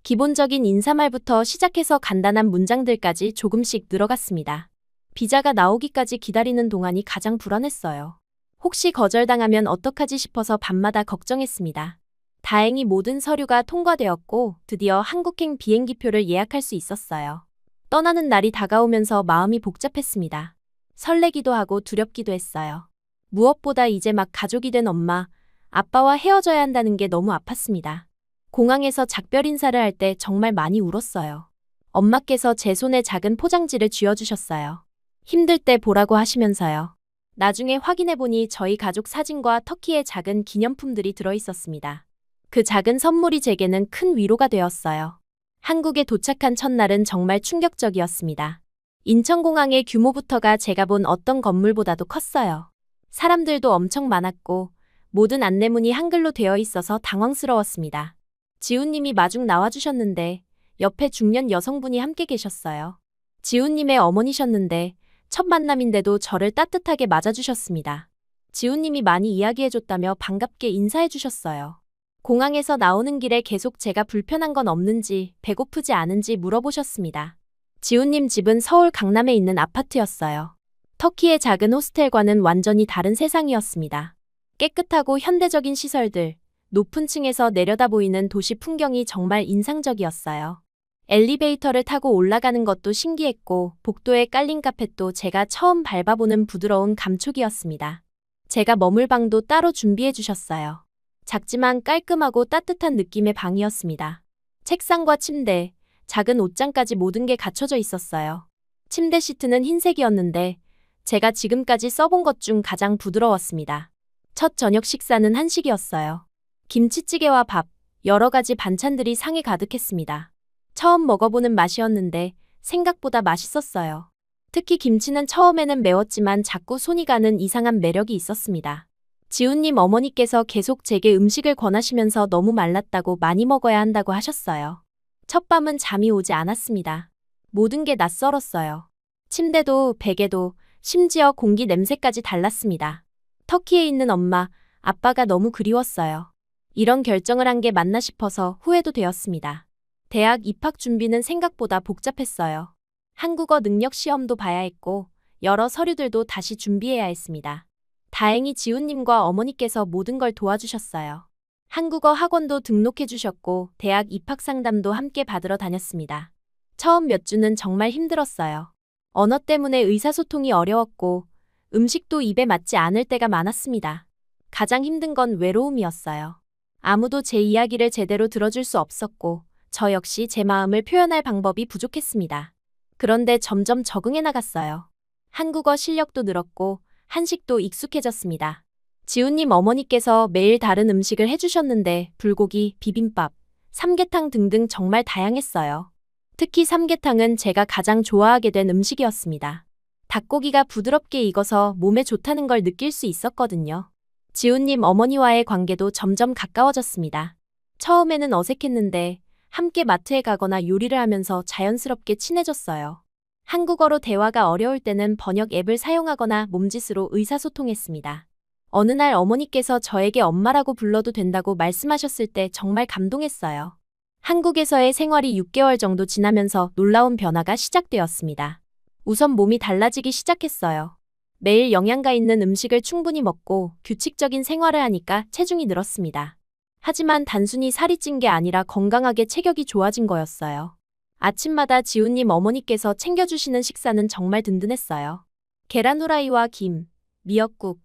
Speaker 3: 기본적인 인사말부터 시작해서 간단한 문장들까지 조금씩 늘어갔습니다. 비자가 나오기까지 기다리는 동안이 가장 불안했어요. 혹시 거절당하면 어떡하지 싶어서 밤마다 걱정했습니다. 다행히 모든 서류가 통과되었고 드디어 한국행 비행기표를 예약할 수 있었어요. 떠나는 날이 다가오면서 마음이 복잡했습니다. 설레기도 하고 두렵기도 했어요. 무엇보다 이제 막 가족이 된 엄마, 아빠와 헤어져야 한다는 게 너무 아팠습니다. 공항에서 작별 인사를 할 때 정말 많이 울었어요. 엄마께서 제 손에 작은 포장지를 쥐어주셨어요. 힘들 때 보라고 하시면서요. 나중에 확인해보니 저희 가족 사진과 터키의 작은 기념품들이 들어있었습니다. 그 작은 선물이 제게는 큰 위로가 되었어요. 한국에 도착한 첫날은 정말 충격적이었습니다. 인천공항의 규모부터가 제가 본 어떤 건물보다도 컸어요. 사람들도 엄청 많았고 모든 안내문이 한글로 되어 있어서 당황스러웠습니다. 지훈님이 마중 나와주셨는데 옆에 중년 여성분이 함께 계셨어요. 지훈님의 어머니셨는데 첫 만남인데도 저를 따뜻하게 맞아주셨습니다. 지훈님이 많이 이야기해줬다며 반갑게 인사해주셨어요. 공항에서 나오는 길에 계속 제가 불편한 건 없는지 배고프지 않은지 물어보셨습니다. 지훈님 집은 서울 강남에 있는 아파트였어요. 터키의 작은 호스텔과는 완전히 다른 세상이었습니다. 깨끗하고 현대적인 시설들, 높은 층에서 내려다 보이는 도시 풍경이 정말 인상적이었어요. 엘리베이터를 타고 올라가는 것도 신기했고 복도에 깔린 카펫도 제가 처음 밟아보는 부드러운 감촉이었습니다. 제가 머물 방도 따로 준비해 주셨어요. 작지만 깔끔하고 따뜻한 느낌의 방이었습니다. 책상과 침대, 작은 옷장까지 모든 게 갖춰져 있었어요. 침대 시트는 흰색이었는데 제가 지금까지 써본 것 중 가장 부드러웠습니다. 첫 저녁 식사는 한식이었어요. 김치찌개와 밥, 여러 가지 반찬들이 상에 가득했습니다. 처음 먹어보는 맛이었는데 생각보다 맛있었어요. 특히 김치는 처음에는 매웠지만 자꾸 손이 가는 이상한 매력이 있었습니다. 지훈님 어머니께서 계속 제게 음식을 권하시면서 너무 말랐다고 많이 먹어야 한다고 하셨어요. 첫 밤은 잠이 오지 않았습니다. 모든 게 낯설었어요. 침대도 베개도 심지어 공기 냄새까지 달랐습니다. 터키에 있는 엄마, 아빠가 너무 그리웠어요. 이런 결정을 한 게 맞나 싶어서 후회도 되었습니다. 대학 입학 준비는 생각보다 복잡했어요. 한국어 능력 시험도 봐야 했고 여러 서류들도 다시 준비해야 했습니다. 다행히 지훈님과 어머니께서 모든 걸 도와주셨어요. 한국어 학원도 등록해 주셨고 대학 입학 상담도 함께 받으러 다녔습니다. 처음 몇 주는 정말 힘들었어요. 언어 때문에 의사소통이 어려웠고 음식도 입에 맞지 않을 때가 많았습니다. 가장 힘든 건 외로움이었어요. 아무도 제 이야기를 제대로 들어줄 수 없었고 저 역시 제 마음을 표현할 방법이 부족했습니다. 그런데 점점 적응해 나갔어요. 한국어 실력도 늘었고 한식도 익숙해졌습니다. 지훈님 어머니께서 매일 다른 음식을 해주셨는데 불고기, 비빔밥, 삼계탕 등등 정말 다양했어요. 특히 삼계탕은 제가 가장 좋아하게 된 음식이었습니다. 닭고기가 부드럽게 익어서 몸에 좋다는 걸 느낄 수 있었거든요. 지훈님 어머니와의 관계도 점점 가까워졌습니다. 처음에는 어색했는데 함께 마트에 가거나 요리를 하면서 자연스럽게 친해졌어요. 한국어로 대화가 어려울 때는 번역 앱을 사용하거나 몸짓으로 의사소통했습니다. 어느 날 어머니께서 저에게 엄마라고 불러도 된다고 말씀하셨을 때 정말 감동했어요. 한국에서의 생활이 6개월 정도 지나면서 놀라운 변화가 시작되었습니다. 우선 몸이 달라지기 시작했어요. 매일 영양가 있는 음식을 충분히 먹고 규칙적인 생활을 하니까 체중이 늘었습니다. 하지만 단순히 살이 찐 게 아니라 건강하게 체격이 좋아진 거였어요. 아침마다 지훈님 어머니께서 챙겨주시는 식사는 정말 든든했어요. 계란 후라이와 김, 미역국,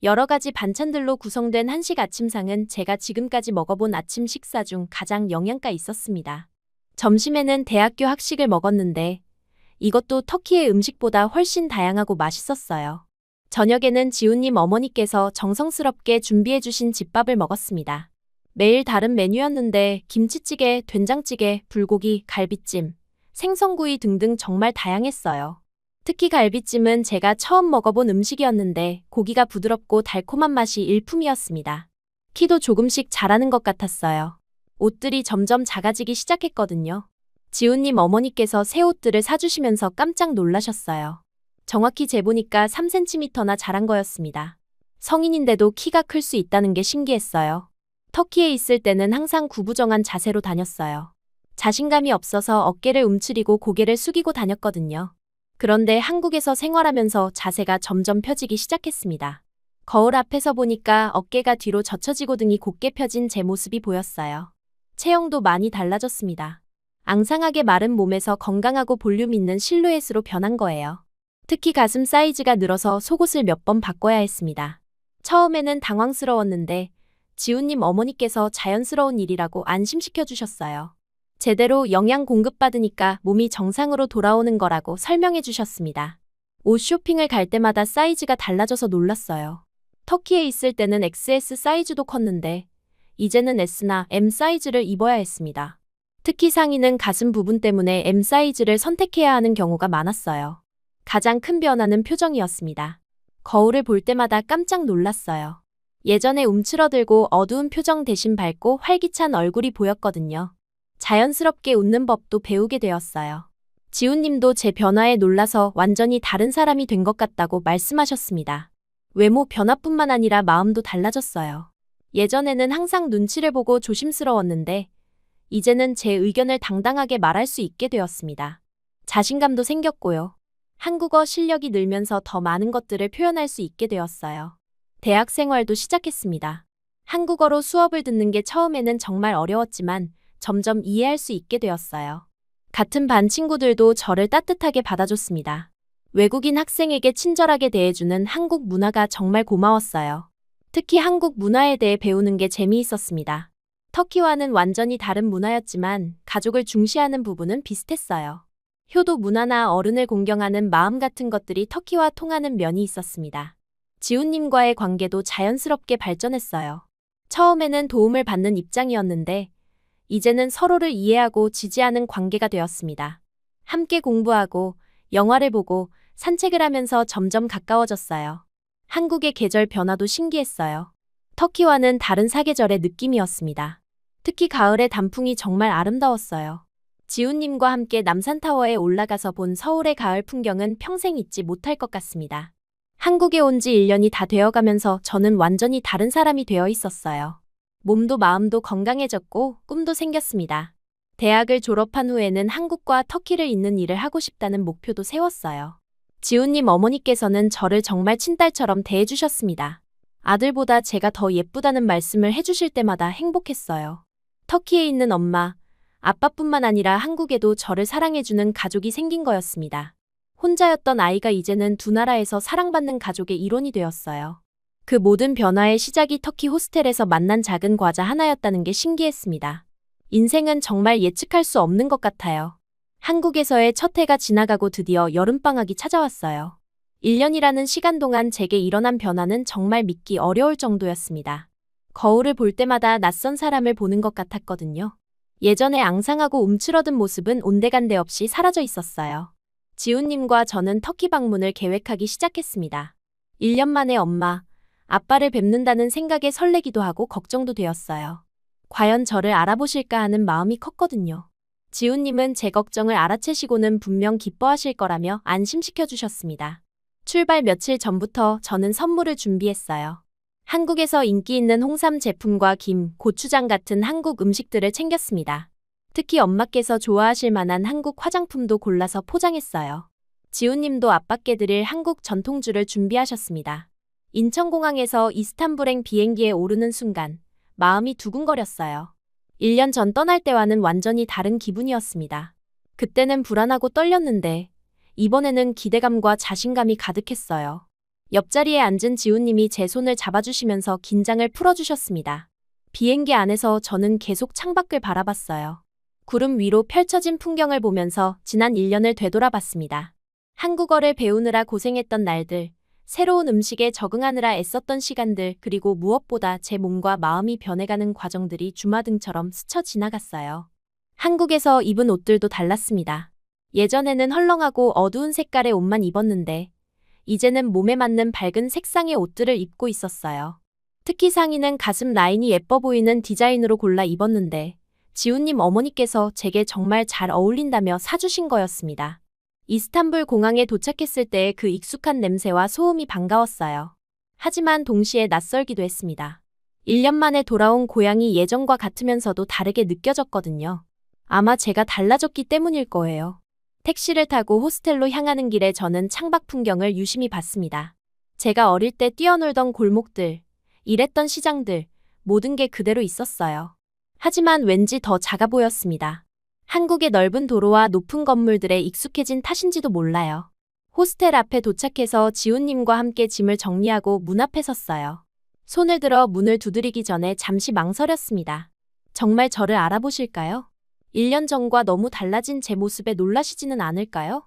Speaker 3: 여러 가지 반찬들로 구성된 한식 아침상은 제가 지금까지 먹어본 아침 식사 중 가장 영양가 있었습니다. 점심에는 대학교 학식을 먹었는데 이것도 터키의 음식보다 훨씬 다양하고 맛있었어요. 저녁에는 지훈님 어머니께서 정성스럽게 준비해주신 집밥을 먹었습니다. 매일 다른 메뉴였는데 김치찌개, 된장찌개, 불고기, 갈비찜, 생선구이 등등 정말 다양했어요. 특히 갈비찜은 제가 처음 먹어본 음식이었는데 고기가 부드럽고 달콤한 맛이 일품이었습니다. 키도 조금씩 자라는 것 같았어요. 옷들이 점점 작아지기 시작했거든요. 지훈님 어머니께서 새 옷들을 사주시면서 깜짝 놀라셨어요. 정확히 재보니까 3cm나 자란 거였습니다. 성인인데도 키가 클 수 있다는 게 신기했어요. 터키에 있을 때는 항상 구부정한 자세로 다녔어요. 자신감이 없어서 어깨를 움츠리고 고개를 숙이고 다녔거든요. 그런데 한국에서 생활하면서 자세가 점점 펴지기 시작했습니다. 거울 앞에서 보니까 어깨가 뒤로 젖혀지고 등이 곧게 펴진 제 모습이 보였어요. 체형도 많이 달라졌습니다. 앙상하게 마른 몸에서 건강하고 볼륨 있는 실루엣으로 변한 거예요. 특히 가슴 사이즈가 늘어서 속옷을 몇 번 바꿔야 했습니다. 처음에는 당황스러웠는데 지훈님 어머니께서 자연스러운 일이라고 안심시켜 주셨어요. 제대로 영양 공급받으니까 몸이 정상으로 돌아오는 거라고 설명해 주셨습니다. 옷 쇼핑을 갈 때마다 사이즈가 달라져서 놀랐어요. 터키에 있을 때는 XS 사이즈도 컸는데 이제는 S나 M 사이즈를 입어야 했습니다. 특히 상의는 가슴 부분 때문에 M 사이즈를 선택해야 하는 경우가 많았어요. 가장 큰 변화는 표정이었습니다. 거울을 볼 때마다 깜짝 놀랐어요. 예전에 움츠러들고 어두운 표정 대신 밝고 활기찬 얼굴이 보였거든요. 자연스럽게 웃는 법도 배우게 되었어요. 지훈님도 제 변화에 놀라서 완전히 다른 사람이 된 것 같다고 말씀하셨습니다. 외모 변화뿐만 아니라 마음도 달라졌어요. 예전에는 항상 눈치를 보고 조심스러웠는데 이제는 제 의견을 당당하게 말할 수 있게 되었습니다. 자신감도 생겼고요. 한국어 실력이 늘면서 더 많은 것들을 표현할 수 있게 되었어요. 대학 생활도 시작했습니다. 한국어로 수업을 듣는 게 처음에는 정말 어려웠지만 점점 이해할 수 있게 되었어요. 같은 반 친구들도 저를 따뜻하게 받아줬습니다. 외국인 학생에게 친절하게 대해주는 한국 문화가 정말 고마웠어요. 특히 한국 문화에 대해 배우는 게 재미있었습니다. 터키와는 완전히 다른 문화였지만 가족을 중시하는 부분은 비슷했어요. 효도 문화나 어른을 공경하는 마음 같은 것들이 터키와 통하는 면이 있었습니다. 지훈님과의 관계도 자연스럽게 발전했어요. 처음에는 도움을 받는 입장이었는데 이제는 서로를 이해하고 지지하는 관계가 되었습니다. 함께 공부하고 영화를 보고 산책을 하면서 점점 가까워졌어요. 한국의 계절 변화도 신기했어요. 터키와는 다른 사계절의 느낌이었습니다. 특히 가을의 단풍이 정말 아름다웠어요. 지훈님과 함께 남산타워에 올라가서 본 서울의 가을 풍경은 평생 잊지 못할 것 같습니다. 한국에 온 지 1년이 다 되어가면서 저는 완전히 다른 사람이 되어 있었어요. 몸도 마음도 건강해졌고 꿈도 생겼습니다. 대학을 졸업한 후에는 한국과 터키를 잇는 일을 하고 싶다는 목표도 세웠어요. 지훈님 어머니께서는 저를 정말 친딸처럼 대해주셨습니다. 아들보다 제가 더 예쁘다는 말씀을 해주실 때마다 행복했어요. 터키에 있는 엄마, 아빠뿐만 아니라 한국에도 저를 사랑해주는 가족이 생긴 거였습니다. 혼자였던 아이가 이제는 두 나라에서 사랑받는 가족의 일원이 되었어요. 그 모든 변화의 시작이 터키 호스텔에서 만난 작은 과자 하나였다는 게 신기했습니다. 인생은 정말 예측할 수 없는 것 같아요. 한국에서의 첫 해가 지나가고 드디어 여름방학이 찾아왔어요. 1년이라는 시간 동안 제게 일어난 변화는 정말 믿기 어려울 정도였습니다. 거울을 볼 때마다 낯선 사람을 보는 것 같았거든요. 예전에 앙상하고 움츠러든 모습은 온데간데 없이 사라져 있었어요. 지훈님과 저는 터키 방문을 계획하기 시작했습니다. 1년 만에 엄마, 아빠를 뵙는다는 생각에 설레기도 하고 걱정도 되었어요. 과연 저를 알아보실까 하는 마음이 컸거든요. 지훈님은 제 걱정을 알아채시고는 분명 기뻐하실 거라며 안심시켜 주셨습니다. 출발 며칠 전부터 저는 선물을 준비했어요. 한국에서 인기 있는 홍삼 제품과 김, 고추장 같은 한국 음식들을 챙겼습니다. 특히 엄마께서 좋아하실 만한 한국 화장품도 골라서 포장했어요. 지훈님도 아빠께 드릴 한국 전통주를 준비하셨습니다. 인천공항에서 이스탄불행 비행기에 오르는 순간 마음이 두근거렸어요. 1년 전 떠날 때와는 완전히 다른 기분이었습니다. 그때는 불안하고 떨렸는데 이번에는 기대감과 자신감이 가득했어요. 옆자리에 앉은 지훈님이 제 손을 잡아주시면서 긴장을 풀어주셨습니다. 비행기 안에서 저는 계속 창밖을 바라봤어요. 구름 위로 펼쳐진 풍경을 보면서 지난 1년을 되돌아봤습니다. 한국어를 배우느라 고생했던 날들, 새로운 음식에 적응하느라 애썼던 시간들, 그리고 무엇보다 제 몸과 마음이 변해가는 과정들이 주마등처럼 스쳐 지나갔어요. 한국에서 입은 옷들도 달랐습니다. 예전에는 헐렁하고 어두운 색깔의 옷만 입었는데 이제는 몸에 맞는 밝은 색상의 옷들을 입고 있었어요. 특히 상의는 가슴 라인이 예뻐 보이는 디자인으로 골라 입었는데 지훈님 어머니께서 제게 정말 잘 어울린다며 사주신 거였습니다. 이스탄불 공항에 도착했을 때의 그 익숙한 냄새와 소음이 반가웠어요. 하지만 동시에 낯설기도 했습니다. 1년 만에 돌아온 고향이 예전과 같으면서도 다르게 느껴졌거든요. 아마 제가 달라졌기 때문일 거예요. 택시를 타고 호스텔로 향하는 길에 저는 창밖 풍경을 유심히 봤습니다. 제가 어릴 때 뛰어놀던 골목들, 일했던 시장들, 모든 게 그대로 있었어요. 하지만 왠지 더 작아 보였습니다. 한국의 넓은 도로와 높은 건물들에 익숙해진 탓인지도 몰라요. 호스텔 앞에 도착해서 지훈님과 함께 짐을 정리하고 문 앞에 섰어요. 손을 들어 문을 두드리기 전에 잠시 망설였습니다. 정말 저를 알아보실까요? 1년 전과 너무 달라진 제 모습에 놀라시지는 않을까요?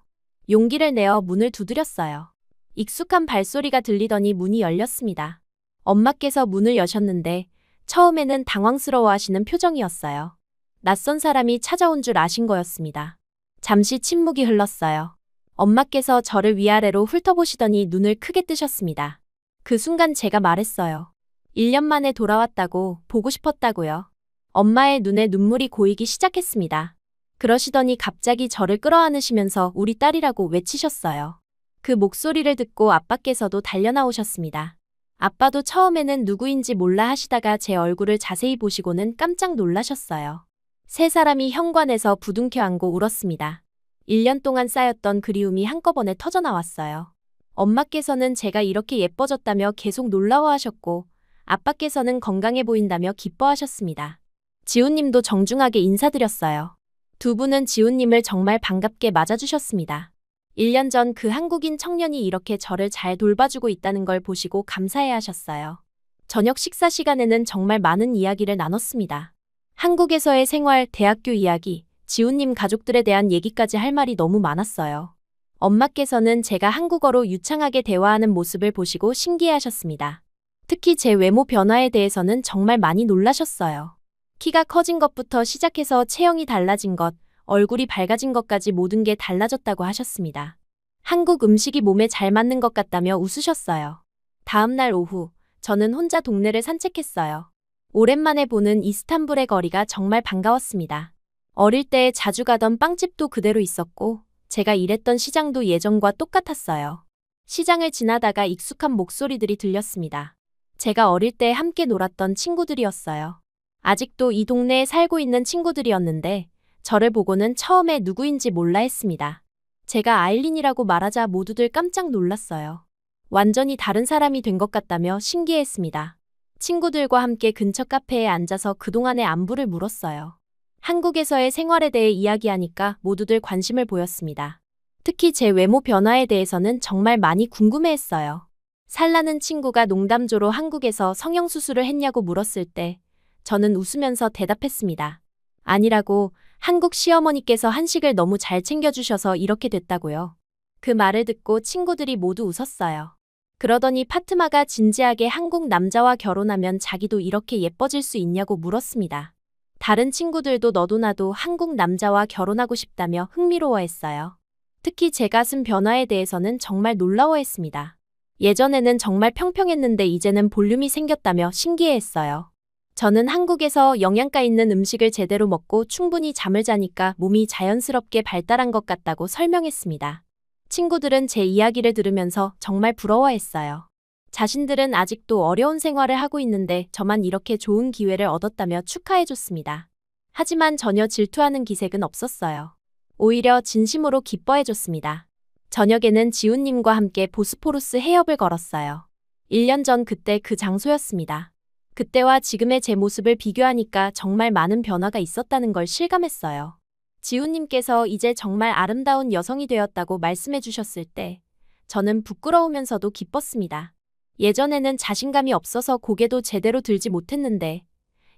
Speaker 3: 용기를 내어 문을 두드렸어요. 익숙한 발소리가 들리더니 문이 열렸습니다. 엄마께서 문을 여셨는데 처음에는 당황스러워하시는 표정이었어요. 낯선 사람이 찾아온 줄 아신 거였습니다. 잠시 침묵이 흘렀어요. 엄마께서 저를 위아래로 훑어보시더니 눈을 크게 뜨셨습니다. 그 순간 제가 말했어요. 1년 만에 돌아왔다고, 보고 싶었다고요. 엄마의 눈에 눈물이 고이기 시작했습니다. 그러시더니 갑자기 저를 끌어안으시면서 우리 딸이라고 외치셨어요. 그 목소리를 듣고 아빠께서도 달려나오셨습니다. 아빠도 처음에는 누구인지 몰라 하시다가 제 얼굴을 자세히 보시고는 깜짝 놀라셨어요. 세 사람이 현관에서 부둥켜 안고 울었습니다. 1년 동안 쌓였던 그리움이 한꺼번에 터져나왔어요. 엄마께서는 제가 이렇게 예뻐졌다며 계속 놀라워하셨고 아빠께서는 건강해 보인다며 기뻐하셨습니다. 지훈님도 정중하게 인사드렸어요. 두 분은 지훈님을 정말 반갑게 맞아주셨습니다. 1년 전 그 한국인 청년이 이렇게 저를 잘 돌봐주고 있다는 걸 보시고 감사해 하셨어요. 저녁 식사 시간에는 정말 많은 이야기를 나눴습니다. 한국에서의 생활, 대학교 이야기, 지훈님 가족들에 대한 얘기까지 할 말이 너무 많았어요. 엄마께서는 제가 한국어로 유창하게 대화하는 모습을 보시고 신기해하셨습니다. 특히 제 외모 변화에 대해서는 정말 많이 놀라셨어요. 키가 커진 것부터 시작해서 체형이 달라진 것, 얼굴이 밝아진 것까지 모든 게 달라졌다고 하셨습니다. 한국 음식이 몸에 잘 맞는 것 같다며 웃으셨어요. 다음 날 오후, 저는 혼자 동네를 산책했어요. 오랜만에 보는 이스탄불의 거리가 정말 반가웠습니다. 어릴 때 자주 가던 빵집도 그대로 있었고, 제가 일했던 시장도 예전과 똑같았어요. 시장을 지나다가 익숙한 목소리들이 들렸습니다. 제가 어릴 때 함께 놀았던 친구들이었어요. 아직도 이 동네에 살고 있는 친구들이었는데 저를 보고는 처음에 누구인지 몰라 했습니다. 제가 아일린이라고 말하자 모두들 깜짝 놀랐어요. 완전히 다른 사람이 된 것 같다며 신기해했습니다. 친구들과 함께 근처 카페에 앉아서 그동안의 안부를 물었어요. 한국에서의 생활에 대해 이야기하니까 모두들 관심을 보였습니다. 특히 제 외모 변화에 대해서는 정말 많이 궁금해했어요. 살라는 친구가 농담조로 한국에서 성형수술을 했냐고 물었을 때 저는 웃으면서 대답했습니다. 아니라고, 한국 시어머니께서 한식을 너무 잘 챙겨주셔서 이렇게 됐다고요. 그 말을 듣고 친구들이 모두 웃었어요. 그러더니 파트마가 진지하게 한국 남자와 결혼하면 자기도 이렇게 예뻐질 수 있냐고 물었습니다. 다른 친구들도 너도 나도 한국 남자와 결혼하고 싶다며 흥미로워했어요. 특히 제 가슴 변화에 대해서는 정말 놀라워했습니다. 예전에는 정말 평평했는데 이제는 볼륨이 생겼다며 신기해했어요. 저는 한국에서 영양가 있는 음식을 제대로 먹고 충분히 잠을 자니까 몸이 자연스럽게 발달한 것 같다고 설명했습니다. 친구들은 제 이야기를 들으면서 정말 부러워했어요. 자신들은 아직도 어려운 생활을 하고 있는데 저만 이렇게 좋은 기회를 얻었다며 축하해줬습니다. 하지만 전혀 질투하는 기색은 없었어요. 오히려 진심으로 기뻐해줬습니다. 저녁에는 지훈님과 함께 보스포루스 해협을 걸었어요. 1년 전 그때 그 장소였습니다. 그때와 지금의 제 모습을 비교하니까 정말 많은 변화가 있었다는 걸 실감했어요. 지훈님께서 이제 정말 아름다운 여성이 되었다고 말씀해 주셨을 때 저는 부끄러우면서도 기뻤습니다. 예전에는 자신감이 없어서 고개도 제대로 들지 못했는데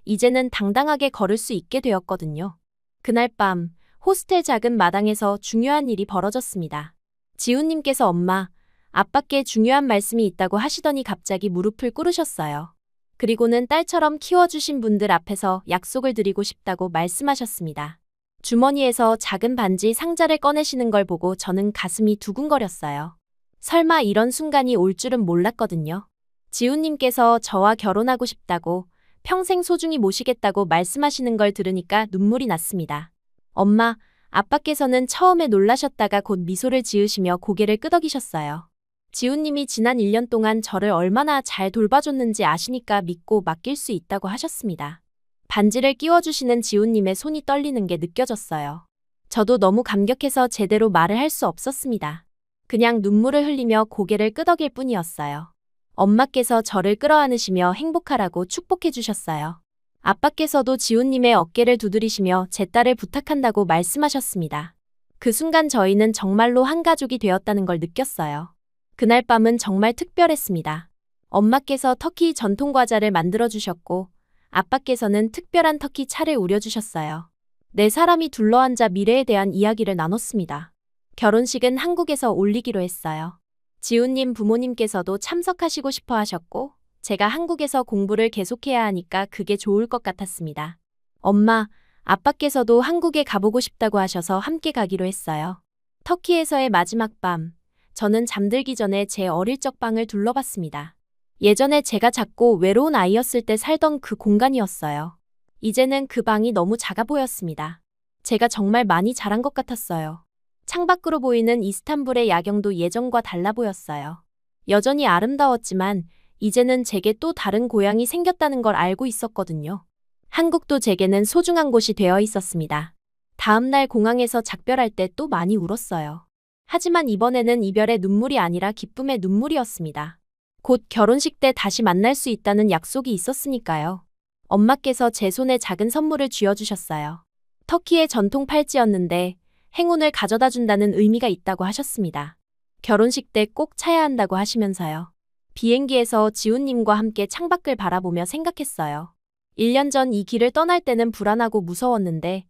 Speaker 3: 이제는 당당하게 걸을 수 있게 되었거든요. 그날 밤 호스텔 작은 마당에서 중요한 일이 벌어졌습니다. 지훈님께서 엄마, 아빠께 중요한 말씀이 있다고 하시더니 갑자기 무릎을 꿇으셨어요. 그리고는 딸처럼 키워주신 분들 앞에서 약속을 드리고 싶다고 말씀하셨습니다. 주머니에서 작은 반지 상자를 꺼내시는 걸 보고 저는 가슴이 두근거렸어요. 설마 이런 순간이 올 줄은 몰랐거든요. 지훈님께서 저와 결혼하고 싶다고, 평생 소중히 모시겠다고 말씀하시는 걸 들으니까 눈물이 났습니다. 엄마, 아빠께서는 처음에 놀라셨다가 곧 미소를 지으시며 고개를 끄덕이셨어요. 지훈님이 지난 1년 동안 저를 얼마나 잘 돌봐줬는지 아시니까 믿고 맡길 수 있다고 하셨습니다. 반지를 끼워주시는 지훈님의 손이 떨리는 게 느껴졌어요. 저도 너무 감격해서 제대로 말을 할 수 없었습니다. 그냥 눈물을 흘리며 고개를 끄덕일 뿐이었어요. 엄마께서 저를 끌어안으시며 행복하라고 축복해 주셨어요. 아빠께서도 지훈님의 어깨를 두드리시며 제 딸을 부탁한다고 말씀하셨습니다. 그 순간 저희는 정말로 한 가족이 되었다는 걸 느꼈어요. 그날 밤은 정말 특별했습니다. 엄마께서 터키 전통 과자를 만들어 주셨고 아빠께서는 특별한 터키 차를 우려주셨어요. 네 사람이 둘러앉아 미래에 대한 이야기를 나눴습니다. 결혼식은 한국에서 올리기로 했어요. 지훈님 부모님께서도 참석하시고 싶어 하셨고 제가 한국에서 공부를 계속해야 하니까 그게 좋을 것 같았습니다. 엄마, 아빠께서도 한국에 가보고 싶다고 하셔서 함께 가기로 했어요. 터키에서의 마지막 밤, 저는 잠들기 전에 제 어릴 적 방을 둘러봤습니다. 예전에 제가 작고 외로운 아이였을 때 살던 그 공간이었어요. 이제는 그 방이 너무 작아 보였습니다. 제가 정말 많이 자란 것 같았어요. 창밖으로 보이는 이스탄불의 야경도 예전과 달라 보였어요. 여전히 아름다웠지만 이제는 제게 또 다른 고향이 생겼다는 걸 알고 있었거든요. 한국도 제게는 소중한 곳이 되어 있었습니다. 다음 날 공항에서 작별할 때 또 많이 울었어요. 하지만 이번에는 이별의 눈물이 아니라 기쁨의 눈물이었습니다. 곧 결혼식 때 다시 만날 수 있다는 약속이 있었으니까요. 엄마께서 제 손에 작은 선물을 쥐어주셨어요. 터키의 전통 팔찌였는데 행운을 가져다 준다는 의미가 있다고 하셨습니다. 결혼식 때 꼭 차야 한다고 하시면서요. 비행기에서 지훈님과 함께 창밖을 바라보며 생각했어요. 1년 전 이 길을 떠날 때는 불안하고 무서웠는데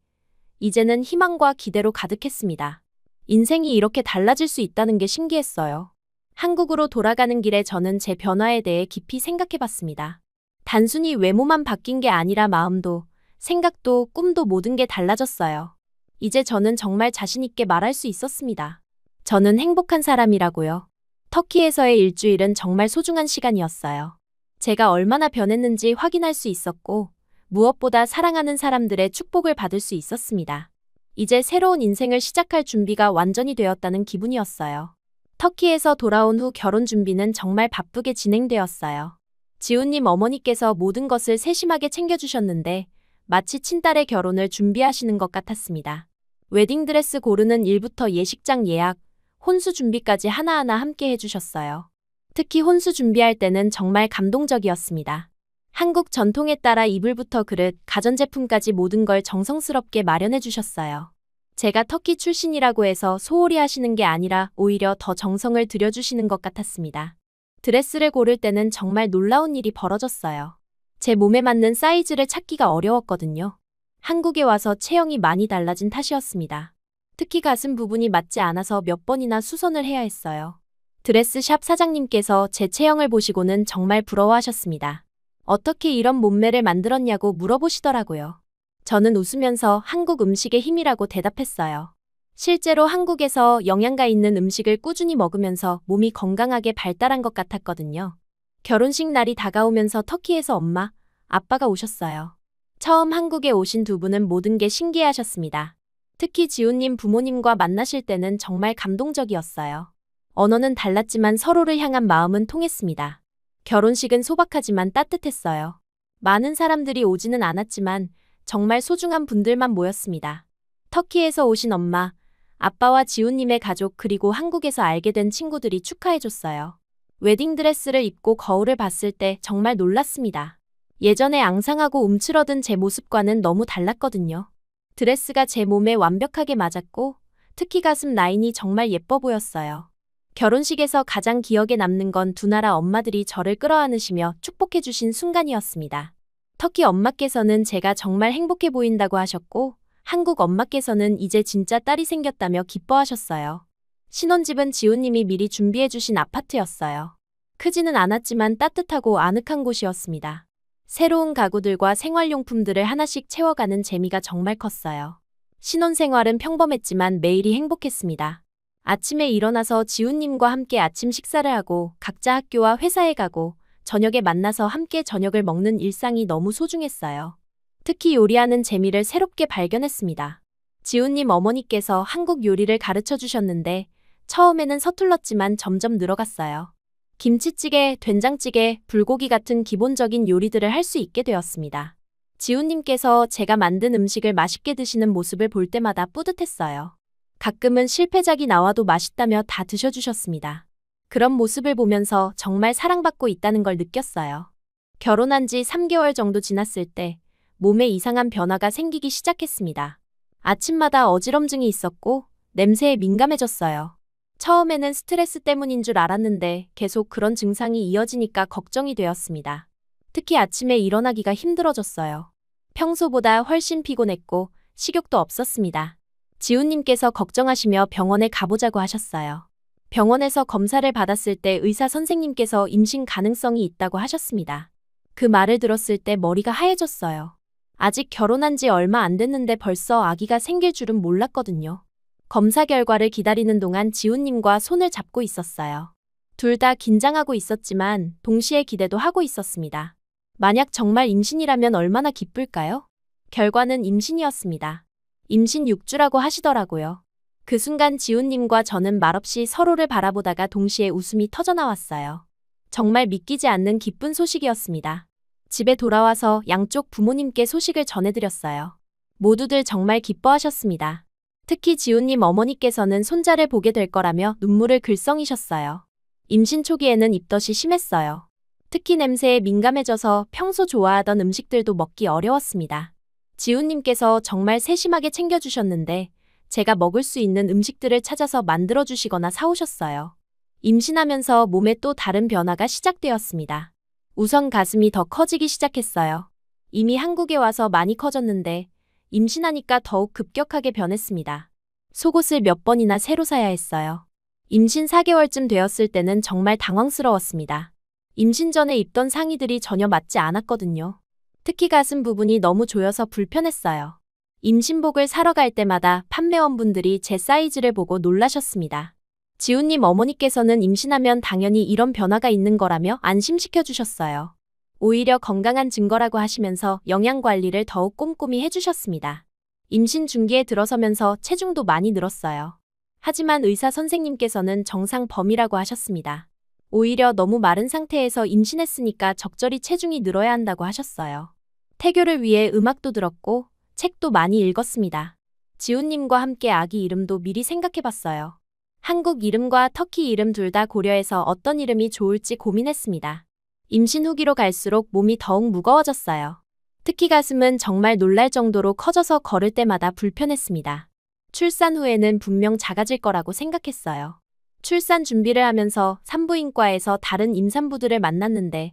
Speaker 3: 이제는 희망과 기대로 가득했습니다. 인생이 이렇게 달라질 수 있다는 게 신기했어요. 한국으로 돌아가는 길에 저는 제 변화에 대해 깊이 생각해봤습니다. 단순히 외모만 바뀐 게 아니라 마음도, 생각도, 꿈도 모든 게 달라졌어요. 이제 저는 정말 자신 있게 말할 수 있었습니다. 저는 행복한 사람이라고요. 터키에서의 일주일은 정말 소중한 시간이었어요. 제가 얼마나 변했는지 확인할 수 있었고, 무엇보다 사랑하는 사람들의 축복을 받을 수 있었습니다. 이제 새로운 인생을 시작할 준비가 완전히 되었다는 기분이었어요. 터키에서 돌아온 후 결혼 준비는 정말 바쁘게 진행되었어요. 지훈님 어머니께서 모든 것을 세심하게 챙겨주셨는데 마치 친딸의 결혼을 준비하시는 것 같았습니다. 웨딩드레스 고르는 일부터 예식장 예약, 혼수 준비까지 하나하나 함께 해주셨어요. 특히 혼수 준비할 때는 정말 감동적이었습니다. 한국 전통에 따라 이불부터 그릇, 가전제품까지 모든 걸 정성스럽게 마련해 주셨어요. 제가 터키 출신이라고 해서 소홀히 하시는 게 아니라 오히려 더 정성을 들여주시는 것 같았습니다. 드레스를 고를 때는 정말 놀라운 일이 벌어졌어요. 제 몸에 맞는 사이즈를 찾기가 어려웠거든요. 한국에 와서 체형이 많이 달라진 탓이었습니다. 특히 가슴 부분이 맞지 않아서 몇 번이나 수선을 해야 했어요. 드레스샵 사장님께서 제 체형을 보시고는 정말 부러워하셨습니다. 어떻게 이런 몸매를 만들었냐고 물어보시더라고요. 저는 웃으면서 한국 음식의 힘이라고 대답했어요. 실제로 한국에서 영양가 있는 음식을 꾸준히 먹으면서 몸이 건강하게 발달한 것 같았거든요. 결혼식 날이 다가오면서 터키에서 엄마, 아빠가 오셨어요. 처음 한국에 오신 두 분은 모든 게 신기해하셨습니다. 특히 지훈님 부모님과 만나실 때는 정말 감동적이었어요. 언어는 달랐지만 서로를 향한 마음은 통했습니다. 결혼식은 소박하지만 따뜻했어요. 많은 사람들이 오지는 않았지만 정말 소중한 분들만 모였습니다. 터키에서 오신 엄마, 아빠와 지훈님의 가족 그리고 한국에서 알게 된 친구들이 축하해줬어요. 웨딩드레스를 입고 거울을 봤을 때 정말 놀랐습니다. 예전에 앙상하고 움츠러든 제 모습과는 너무 달랐거든요. 드레스가 제 몸에 완벽하게 맞았고 특히 가슴 라인이 정말 예뻐 보였어요. 결혼식에서 가장 기억에 남는 건 두 나라 엄마들이 저를 끌어안으시며 축복해주신 순간이었습니다. 터키 엄마께서는 제가 정말 행복해 보인다고 하셨고 한국 엄마께서는 이제 진짜 딸이 생겼다며 기뻐하셨어요. 신혼집은 지훈님이 미리 준비해주신 아파트였어요. 크지는 않았지만 따뜻하고 아늑한 곳이었습니다. 새로운 가구들과 생활용품들을 하나씩 채워가는 재미가 정말 컸어요. 신혼생활은 평범했지만 매일이 행복했습니다. 아침에 일어나서 지훈님과 함께 아침 식사를 하고 각자 학교와 회사에 가고 저녁에 만나서 함께 저녁을 먹는 일상이 너무 소중했어요. 특히 요리하는 재미를 새롭게 발견했습니다. 지훈님 어머니께서 한국 요리를 가르쳐 주셨는데 처음에는 서툴렀지만 점점 늘어갔어요. 김치찌개, 된장찌개, 불고기 같은 기본적인 요리들을 할 수 있게 되었습니다. 지훈님께서 제가 만든 음식을 맛있게 드시는 모습을 볼 때마다 뿌듯했어요. 가끔은 실패작이 나와도 맛있다며 다 드셔주셨습니다. 그런 모습을 보면서 정말 사랑받고 있다는 걸 느꼈어요. 결혼한 지 3개월 정도 지났을 때 몸에 이상한 변화가 생기기 시작했습니다. 아침마다 어지럼증이 있었고 냄새에 민감해졌어요. 처음에는 스트레스 때문인 줄 알았는데 계속 그런 증상이 이어지니까 걱정이 되었습니다. 특히 아침에 일어나기가 힘들어졌어요. 평소보다 훨씬 피곤했고 식욕도 없었습니다. 지훈님께서 걱정하시며 병원에 가보자고 하셨어요. 병원에서 검사를 받았을 때 의사 선생님께서 임신 가능성이 있다고 하셨습니다. 그 말을 들었을 때 머리가 하얘졌어요. 아직 결혼한 지 얼마 안 됐는데 벌써 아기가 생길 줄은 몰랐거든요. 검사 결과를 기다리는 동안 지훈님과 손을 잡고 있었어요. 둘 다 긴장하고 있었지만 동시에 기대도 하고 있었습니다. 만약 정말 임신이라면 얼마나 기쁠까요? 결과는 임신이었습니다. 임신 6주라고 하시더라고요. 그 순간 지훈님과 저는 말없이 서로를 바라보다가 동시에 웃음이 터져나왔어요. 정말 믿기지 않는 기쁜 소식이었습니다. 집에 돌아와서 양쪽 부모님께 소식을 전해드렸어요. 모두들 정말 기뻐하셨습니다. 특히 지훈님 어머니께서는 손자를 보게 될 거라며 눈물을 글썽이셨어요. 임신 초기에는 입덧이 심했어요. 특히 냄새에 민감해져서 평소 좋아하던 음식들도 먹기 어려웠습니다. 지훈님께서 정말 세심하게 챙겨주셨는데 제가 먹을 수 있는 음식들을 찾아서 만들어주시거나 사오셨어요. 임신하면서 몸에 또 다른 변화가 시작되었습니다. 우선 가슴이 더 커지기 시작했어요. 이미 한국에 와서 많이 커졌는데 임신하니까 더욱 급격하게 변했습니다. 속옷을 몇 번이나 새로 사야 했어요. 임신 4개월쯤 되었을 때는 정말 당황스러웠습니다. 임신 전에 입던 상의들이 전혀 맞지 않았거든요. 특히 가슴 부분이 너무 조여서 불편했어요. 임신복을 사러 갈 때마다 판매원분들이 제 사이즈를 보고 놀라셨습니다. 지훈님 어머니께서는 임신하면 당연히 이런 변화가 있는 거라며 안심시켜 주셨어요. 오히려 건강한 증거라고 하시면서 영양관리를 더욱 꼼꼼히 해주셨습니다. 임신 중기에 들어서면서 체중도 많이 늘었어요. 하지만 의사 선생님께서는 정상 범위라고 하셨습니다. 오히려 너무 마른 상태에서 임신했으니까 적절히 체중이 늘어야 한다고 하셨어요. 태교를 위해 음악도 들었고 책도 많이 읽었습니다. 지훈님과 함께 아기 이름도 미리 생각해봤어요. 한국 이름과 터키 이름 둘 다 고려해서 어떤 이름이 좋을지 고민했습니다. 임신 후기로 갈수록 몸이 더욱 무거워졌어요. 특히 가슴은 정말 놀랄 정도로 커져서 걸을 때마다 불편했습니다. 출산 후에는 분명 작아질 거라고 생각했어요. 출산 준비를 하면서 산부인과에서 다른 임산부들을 만났는데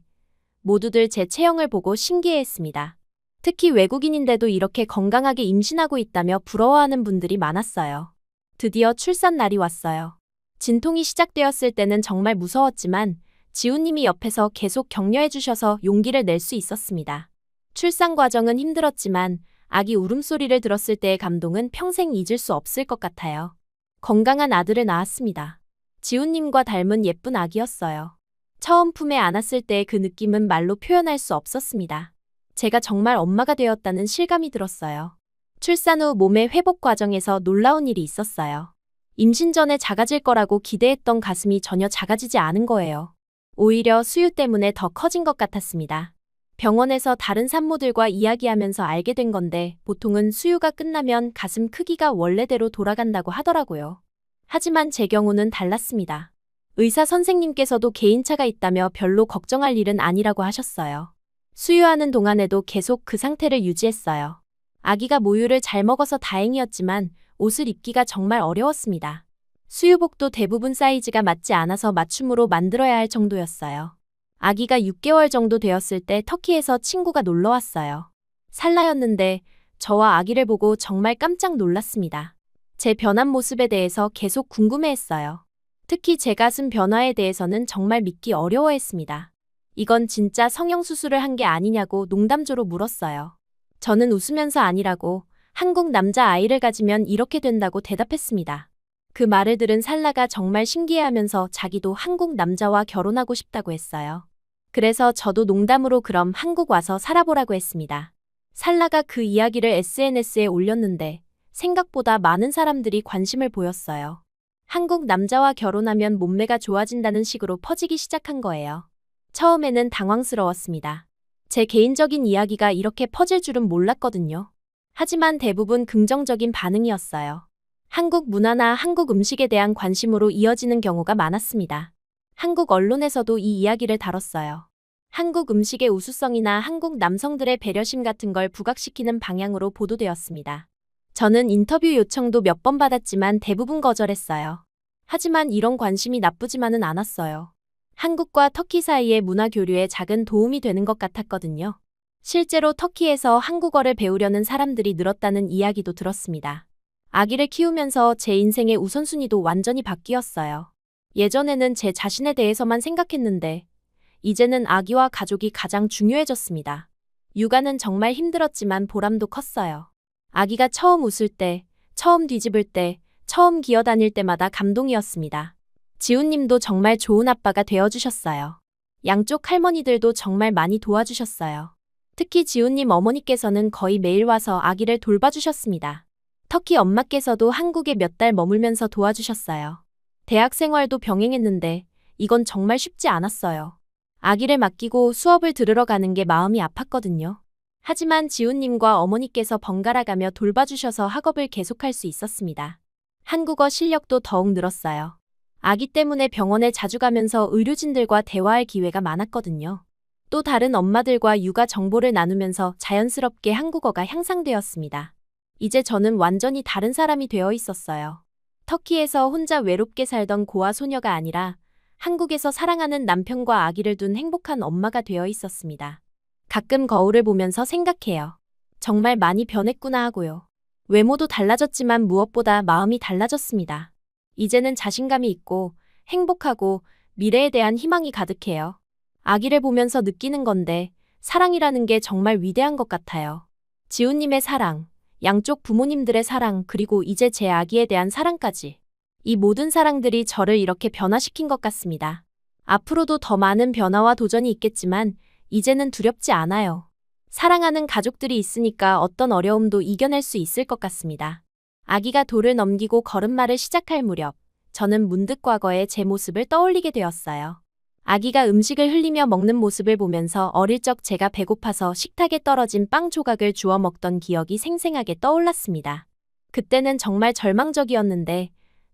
Speaker 3: 모두들 제 체형을 보고 신기해했습니다. 특히 외국인인데도 이렇게 건강하게 임신하고 있다며 부러워하는 분들이 많았어요. 드디어 출산 날이 왔어요. 진통이 시작되었을 때는 정말 무서웠지만 지훈님이 옆에서 계속 격려해 주셔서 용기를 낼 수 있었습니다. 출산 과정은 힘들었지만 아기 울음소리를 들었을 때의 감동은 평생 잊을 수 없을 것 같아요. 건강한 아들을 낳았습니다. 지훈님과 닮은 예쁜 아기였어요. 처음 품에 안았을 때의 그 느낌은 말로 표현할 수 없었습니다. 제가 정말 엄마가 되었다는 실감이 들었어요. 출산 후 몸의 회복 과정에서 놀라운 일이 있었어요. 임신 전에 작아질 거라고 기대했던 가슴이 전혀 작아지지 않은 거예요. 오히려 수유 때문에 더 커진 것 같았습니다. 병원에서 다른 산모들과 이야기하면서 알게 된 건데 보통은 수유가 끝나면 가슴 크기가 원래대로 돌아간다고 하더라고요. 하지만 제 경우는 달랐습니다. 의사 선생님께서도 개인차가 있다며 별로 걱정할 일은 아니라고 하셨어요. 수유하는 동안에도 계속 그 상태를 유지했어요. 아기가 모유를 잘 먹어서 다행이었지만 옷을 입기가 정말 어려웠습니다. 수유복도 대부분 사이즈가 맞지 않아서 맞춤으로 만들어야 할 정도였어요. 아기가 6개월 정도 되었을 때 터키에서 친구가 놀러 왔어요. 살라였는데 저와 아기를 보고 정말 깜짝 놀랐습니다. 제 변한 모습에 대해서 계속 궁금해했어요. 특히 제 가슴 변화에 대해서는 정말 믿기 어려워했습니다. 이건 진짜 성형수술을 한 게 아니냐고 농담조로 물었어요. 저는 웃으면서 아니라고 한국 남자 아이를 가지면 이렇게 된다고 대답했습니다. 그 말을 들은 살라가 정말 신기해하면서 자기도 한국 남자와 결혼하고 싶다고 했어요. 그래서 저도 농담으로 그럼 한국 와서 살아보라고 했습니다. 살라가 그 이야기를 SNS에 올렸는데 생각보다 많은 사람들이 관심을 보였어요. 한국 남자와 결혼하면 몸매가 좋아진다는 식으로 퍼지기 시작한 거예요. 처음에는 당황스러웠습니다. 제 개인적인 이야기가 이렇게 퍼질 줄은 몰랐거든요. 하지만 대부분 긍정적인 반응이었어요. 한국 문화나 한국 음식에 대한 관심으로 이어지는 경우가 많았습니다. 한국 언론에서도 이 이야기를 다뤘어요. 한국 음식의 우수성이나 한국 남성들의 배려심 같은 걸 부각시키는 방향으로 보도되었습니다. 저는 인터뷰 요청도 몇 번 받았지만 대부분 거절했어요. 하지만 이런 관심이 나쁘지만은 않았어요. 한국과 터키 사이의 문화 교류에 작은 도움이 되는 것 같았거든요. 실제로 터키에서 한국어를 배우려는 사람들이 늘었다는 이야기도 들었습니다. 아기를 키우면서 제 인생의 우선순위도 완전히 바뀌었어요. 예전에는 제 자신에 대해서만 생각했는데 이제는 아기와 가족이 가장 중요해졌습니다. 육아는 정말 힘들었지만 보람도 컸어요. 아기가 처음 웃을 때, 처음 뒤집을 때, 처음 기어다닐 때마다 감동이었습니다. 지훈님도 정말 좋은 아빠가 되어주셨어요. 양쪽 할머니들도 정말 많이 도와주셨어요. 특히 지훈님 어머니께서는 거의 매일 와서 아기를 돌봐주셨습니다. 터키 엄마께서도 한국에 몇 달 머물면서 도와주셨어요. 대학 생활도 병행했는데 이건 정말 쉽지 않았어요. 아기를 맡기고 수업을 들으러 가는 게 마음이 아팠거든요. 하지만 지훈님과 어머니께서 번갈아가며 돌봐주셔서 학업을 계속할 수 있었습니다. 한국어 실력도 더욱 늘었어요. 아기 때문에 병원에 자주 가면서 의료진들과 대화할 기회가 많았거든요. 또 다른 엄마들과 육아 정보를 나누면서 자연스럽게 한국어가 향상되었습니다. 이제 저는 완전히 다른 사람이 되어 있었어요. 터키에서 혼자 외롭게 살던 고아 소녀가 아니라 한국에서 사랑하는 남편과 아기를 둔 행복한 엄마가 되어 있었습니다. 가끔 거울을 보면서 생각해요. 정말 많이 변했구나 하고요. 외모도 달라졌지만 무엇보다 마음이 달라졌습니다. 이제는 자신감이 있고 행복하고 미래에 대한 희망이 가득해요. 아기를 보면서 느끼는 건데 사랑이라는 게 정말 위대한 것 같아요. 지훈님의 사랑, 양쪽 부모님들의 사랑, 그리고 이제 제 아기에 대한 사랑까지. 이 모든 사랑들이 저를 이렇게 변화시킨 것 같습니다. 앞으로도 더 많은 변화와 도전이 있겠지만 이제는 두렵지 않아요. 사랑하는 가족들이 있으니까 어떤 어려움도 이겨낼 수 있을 것 같습니다. 아기가 돌을 넘기고 걸음마를 시작할 무렵, 저는 문득 과거의 제 모습을 떠올리게 되었어요. 아기가 음식을 흘리며 먹는 모습을 보면서 어릴 적 제가 배고파서 식탁에 떨어진 빵 조각을 주워 먹던 기억이 생생하게 떠올랐습니다. 그때는 정말 절망적이었는데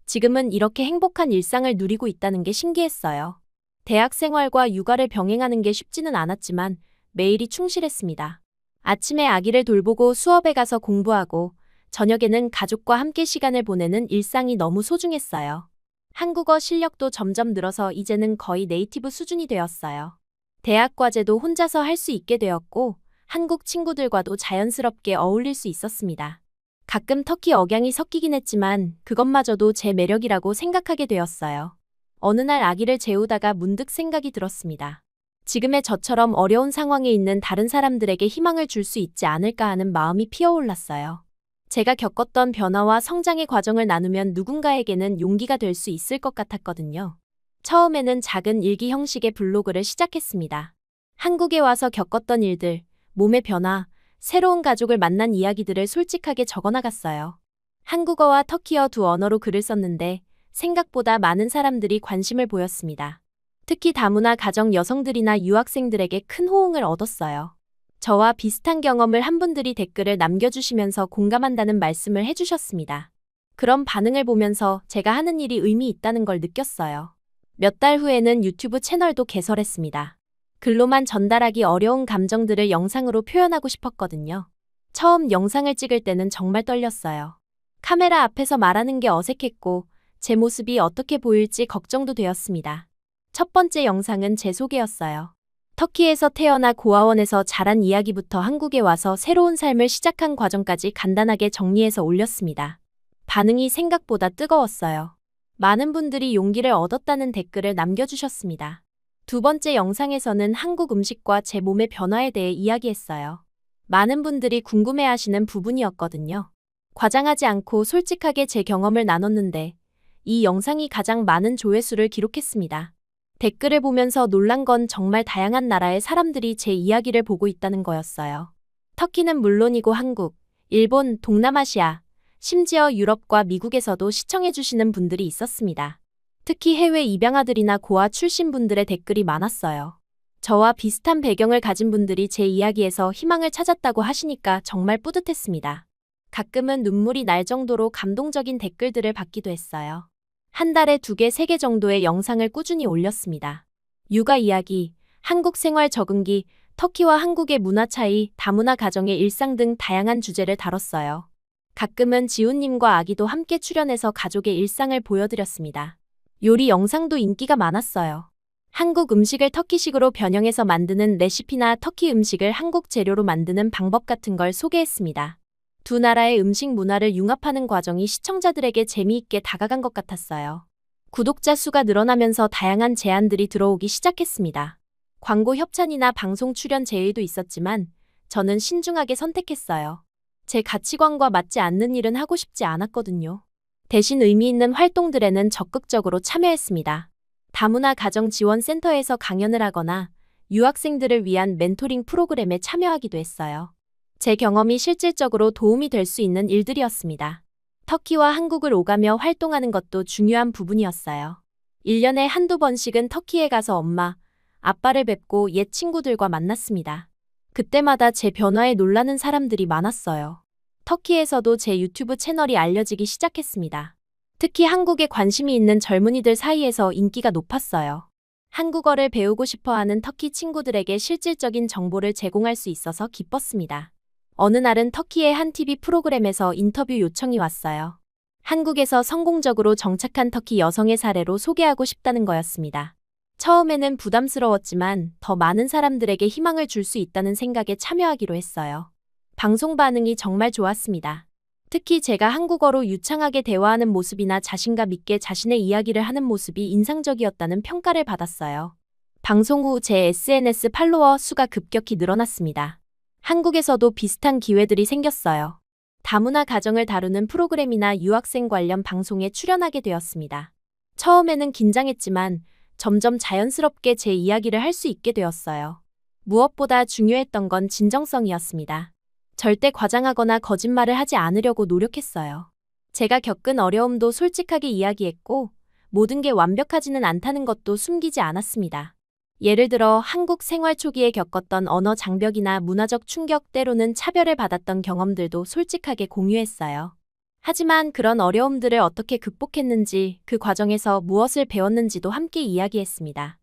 Speaker 3: 지금은 이렇게 행복한 일상을 누리고 있다는 게 신기했어요. 대학 생활과 육아를 병행하는 게 쉽지는 않았지만 매일이 충실했습니다. 아침에 아기를 돌보고 수업에 가서 공부하고 저녁에는 가족과 함께 시간을 보내는 일상이 너무 소중했어요. 한국어 실력도 점점 늘어서 이제는 거의 네이티브 수준이 되었어요. 대학 과제도 혼자서 할 수 있게 되었고 한국 친구들과도 자연스럽게 어울릴 수 있었습니다. 가끔 터키 억양이 섞이긴 했지만 그것마저도 제 매력이라고 생각하게 되었어요. 어느 날 아기를 재우다가 문득 생각이 들었습니다. 지금의 저처럼 어려운 상황에 있는 다른 사람들에게 희망을 줄 수 있지 않을까 하는 마음이 피어올랐어요. 제가 겪었던 변화와 성장의 과정을 나누면 누군가에게는 용기가 될 수 있을 것 같았거든요. 처음에는 작은 일기 형식의 블로그를 시작했습니다. 한국에 와서 겪었던 일들, 몸의 변화, 새로운 가족을 만난 이야기들을 솔직하게 적어나갔어요. 한국어와 터키어 두 언어로 글을 썼는데 생각보다 많은 사람들이 관심을 보였습니다. 특히 다문화 가정 여성들이나 유학생들에게 큰 호응을 얻었어요. 저와 비슷한 경험을 한 분들이 댓글을 남겨주시면서 공감한다는 말씀을 해주셨습니다. 그런 반응을 보면서 제가 하는 일이 의미 있다는 걸 느꼈어요. 몇 달 후에는 유튜브 채널도 개설했습니다. 글로만 전달하기 어려운 감정들을 영상으로 표현하고 싶었거든요. 처음 영상을 찍을 때는 정말 떨렸어요. 카메라 앞에서 말하는 게 어색했고 제 모습이 어떻게 보일지 걱정도 되었습니다. 첫 번째 영상은 제 소개였어요. 터키에서 태어나 고아원에서 자란 이야기부터 한국에 와서 새로운 삶을 시작한 과정까지 간단하게 정리해서 올렸습니다. 반응이 생각보다 뜨거웠어요. 많은 분들이 용기를 얻었다는 댓글을 남겨주셨습니다. 두 번째 영상에서는 한국 음식과 제 몸의 변화에 대해 이야기했어요. 많은 분들이 궁금해하시는 부분이었거든요. 과장하지 않고 솔직하게 제 경험을 나눴는데 이 영상이 가장 많은 조회수를 기록했습니다. 댓글을 보면서 놀란 건 정말 다양한 나라의 사람들이 제 이야기를 보고 있다는 거였어요. 터키는 물론이고 한국, 일본, 동남아시아, 심지어 유럽과 미국에서도 시청해주시는 분들이 있었습니다. 특히 해외 입양아들이나 고아 출신 분들의 댓글이 많았어요. 저와 비슷한 배경을 가진 분들이 제 이야기에서 희망을 찾았다고 하시니까 정말 뿌듯했습니다. 가끔은 눈물이 날 정도로 감동적인 댓글들을 받기도 했어요. 한 달에 2개, 3개 정도의 영상을 꾸준히 올렸습니다. 육아 이야기, 한국 생활 적응기, 터키와 한국의 문화 차이, 다문화 가정의 일상 등 다양한 주제를 다뤘어요. 가끔은 지훈님과 아기도 함께 출연해서 가족의 일상을 보여드렸습니다. 요리 영상도 인기가 많았어요. 한국 음식을 터키식으로 변형해서 만드는 레시피나 터키 음식을 한국 재료로 만드는 방법 같은 걸 소개했습니다. 두 나라의 음식 문화를 융합하는 과정이 시청자들에게 재미있게 다가간 것 같았어요. 구독자 수가 늘어나면서 다양한 제안들이 들어오기 시작했습니다. 광고 협찬이나 방송 출연 제의도 있었지만 저는 신중하게 선택했어요. 제 가치관과 맞지 않는 일은 하고 싶지 않았거든요. 대신 의미 있는 활동들에는 적극적으로 참여했습니다. 다문화 가정 지원 센터에서 강연을 하거나 유학생들을 위한 멘토링 프로그램에 참여하기도 했어요. 제 경험이 실질적으로 도움이 될 수 있는 일들이었습니다. 터키와 한국을 오가며 활동하는 것도 중요한 부분이었어요. 1년에 한두 번씩은 터키에 가서 엄마, 아빠를 뵙고 옛 친구들과 만났습니다. 그때마다 제 변화에 놀라는 사람들이 많았어요. 터키에서도 제 유튜브 채널이 알려지기 시작했습니다. 특히 한국에 관심이 있는 젊은이들 사이에서 인기가 높았어요. 한국어를 배우고 싶어하는 터키 친구들에게 실질적인 정보를 제공할 수 있어서 기뻤습니다. 어느 날은 터키의 한 TV 프로그램에서 인터뷰 요청이 왔어요. 한국에서 성공적으로 정착한 터키 여성의 사례로 소개하고 싶다는 거였습니다. 처음에는 부담스러웠지만 더 많은 사람들에게 희망을 줄 수 있다는 생각에 참여하기로 했어요. 방송 반응이 정말 좋았습니다. 특히 제가 한국어로 유창하게 대화하는 모습이나 자신감 있게 자신의 이야기를 하는 모습이 인상적이었다는 평가를 받았어요. 방송 후 제 SNS 팔로워 수가 급격히 늘어났습니다. 한국에서도 비슷한 기회들이 생겼어요. 다문화 가정을 다루는 프로그램이나 유학생 관련 방송에 출연하게 되었습니다. 처음에는 긴장했지만 점점 자연스럽게 제 이야기를 할 수 있게 되었어요. 무엇보다 중요했던 건 진정성이었습니다. 절대 과장하거나 거짓말을 하지 않으려고 노력했어요. 제가 겪은 어려움도 솔직하게 이야기했고 모든 게 완벽하지는 않다는 것도 숨기지 않았습니다. 예를 들어 한국 생활 초기에 겪었던 언어 장벽이나 문화적 충격, 때로는 차별을 받았던 경험들도 솔직하게 공유했어요. 하지만 그런 어려움들을 어떻게 극복했는지, 그 과정에서 무엇을 배웠는지도 함께 이야기했습니다.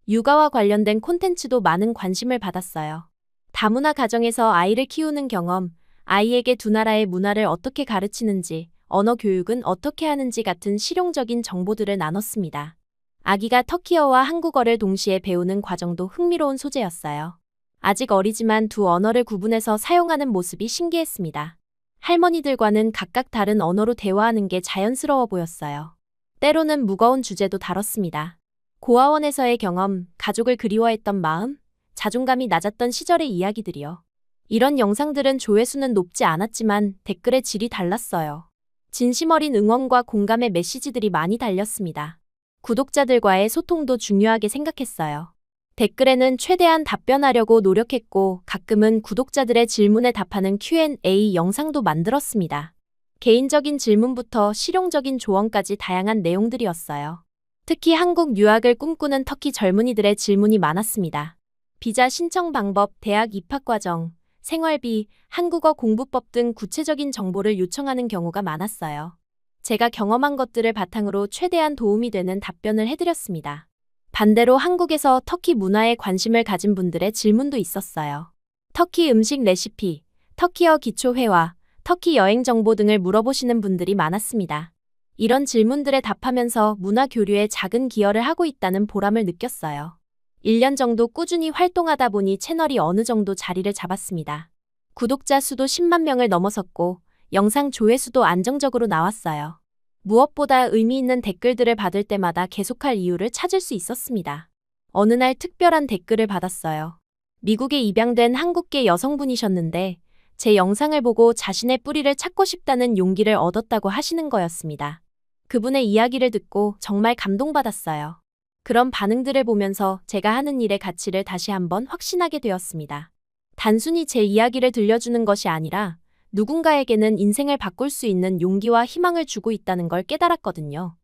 Speaker 3: 육아와 관련된 콘텐츠도 많은 관심을 받았어요. 다문화 가정에서 아이를 키우는 경험, 아이에게 두 나라의 문화를 어떻게 가르치는지, 언어 교육은 어떻게 하는지 같은 실용적인 정보들을 나눴습니다. 아기가 터키어와 한국어를 동시에 배우는 과정도 흥미로운 소재였어요. 아직 어리지만 두 언어를 구분해서 사용하는 모습이 신기했습니다. 할머니들과는 각각 다른 언어로 대화하는 게 자연스러워 보였어요. 때로는 무거운 주제도 다뤘습니다. 고아원에서의 경험, 가족을 그리워했던 마음, 자존감이 낮았던 시절의 이야기들이요. 이런 영상들은 조회수는 높지 않았지만 댓글의 질이 달랐어요. 진심 어린 응원과 공감의 메시지들이 많이 달렸습니다. 구독자들과의 소통도 중요하게 생각했어요. 댓글에는 최대한 답변하려고 노력했고 가끔은 구독자들의 질문에 답하는 Q&A 영상도 만들었습니다. 개인적인 질문부터 실용적인 조언까지 다양한 내용들이었어요. 특히 한국 유학을 꿈꾸는 터키 젊은이들의 질문이 많았습니다. 비자 신청 방법, 대학 입학 과정, 생활비, 한국어 공부법 등 구체적인 정보를 요청하는 경우가 많았어요. 제가 경험한 것들을 바탕으로 최대한 도움이 되는 답변을 해드렸습니다. 반대로 한국에서 터키 문화에 관심을 가진 분들의 질문도 있었어요. 터키 음식 레시피, 터키어 기초 회화, 터키 여행 정보 등을 물어보시는 분들이 많았습니다. 이런 질문들에 답하면서 문화 교류에 작은 기여를 하고 있다는 보람을 느꼈어요. 1년 정도 꾸준히 활동하다 보니 채널이 어느 정도 자리를 잡았습니다. 구독자 수도 10만 명을 넘어섰고 영상 조회수도 안정적으로 나왔어요. 무엇보다 의미 있는 댓글들을 받을 때마다 계속할 이유를 찾을 수 있었습니다. 어느 날 특별한 댓글을 받았어요. 미국에 입양된 한국계 여성분이셨는데 제 영상을 보고 자신의 뿌리를 찾고 싶다는 용기를 얻었다고 하시는 거였습니다. 그분의 이야기를 듣고 정말 감동받았어요. 그런 반응들을 보면서 제가 하는 일의 가치를 다시 한번 확신하게 되었습니다. 단순히 제 이야기를 들려주는 것이 아니라 누군가에게는 인생을 바꿀 수 있는 용기와 희망을 주고 있다는 걸 깨달았거든요.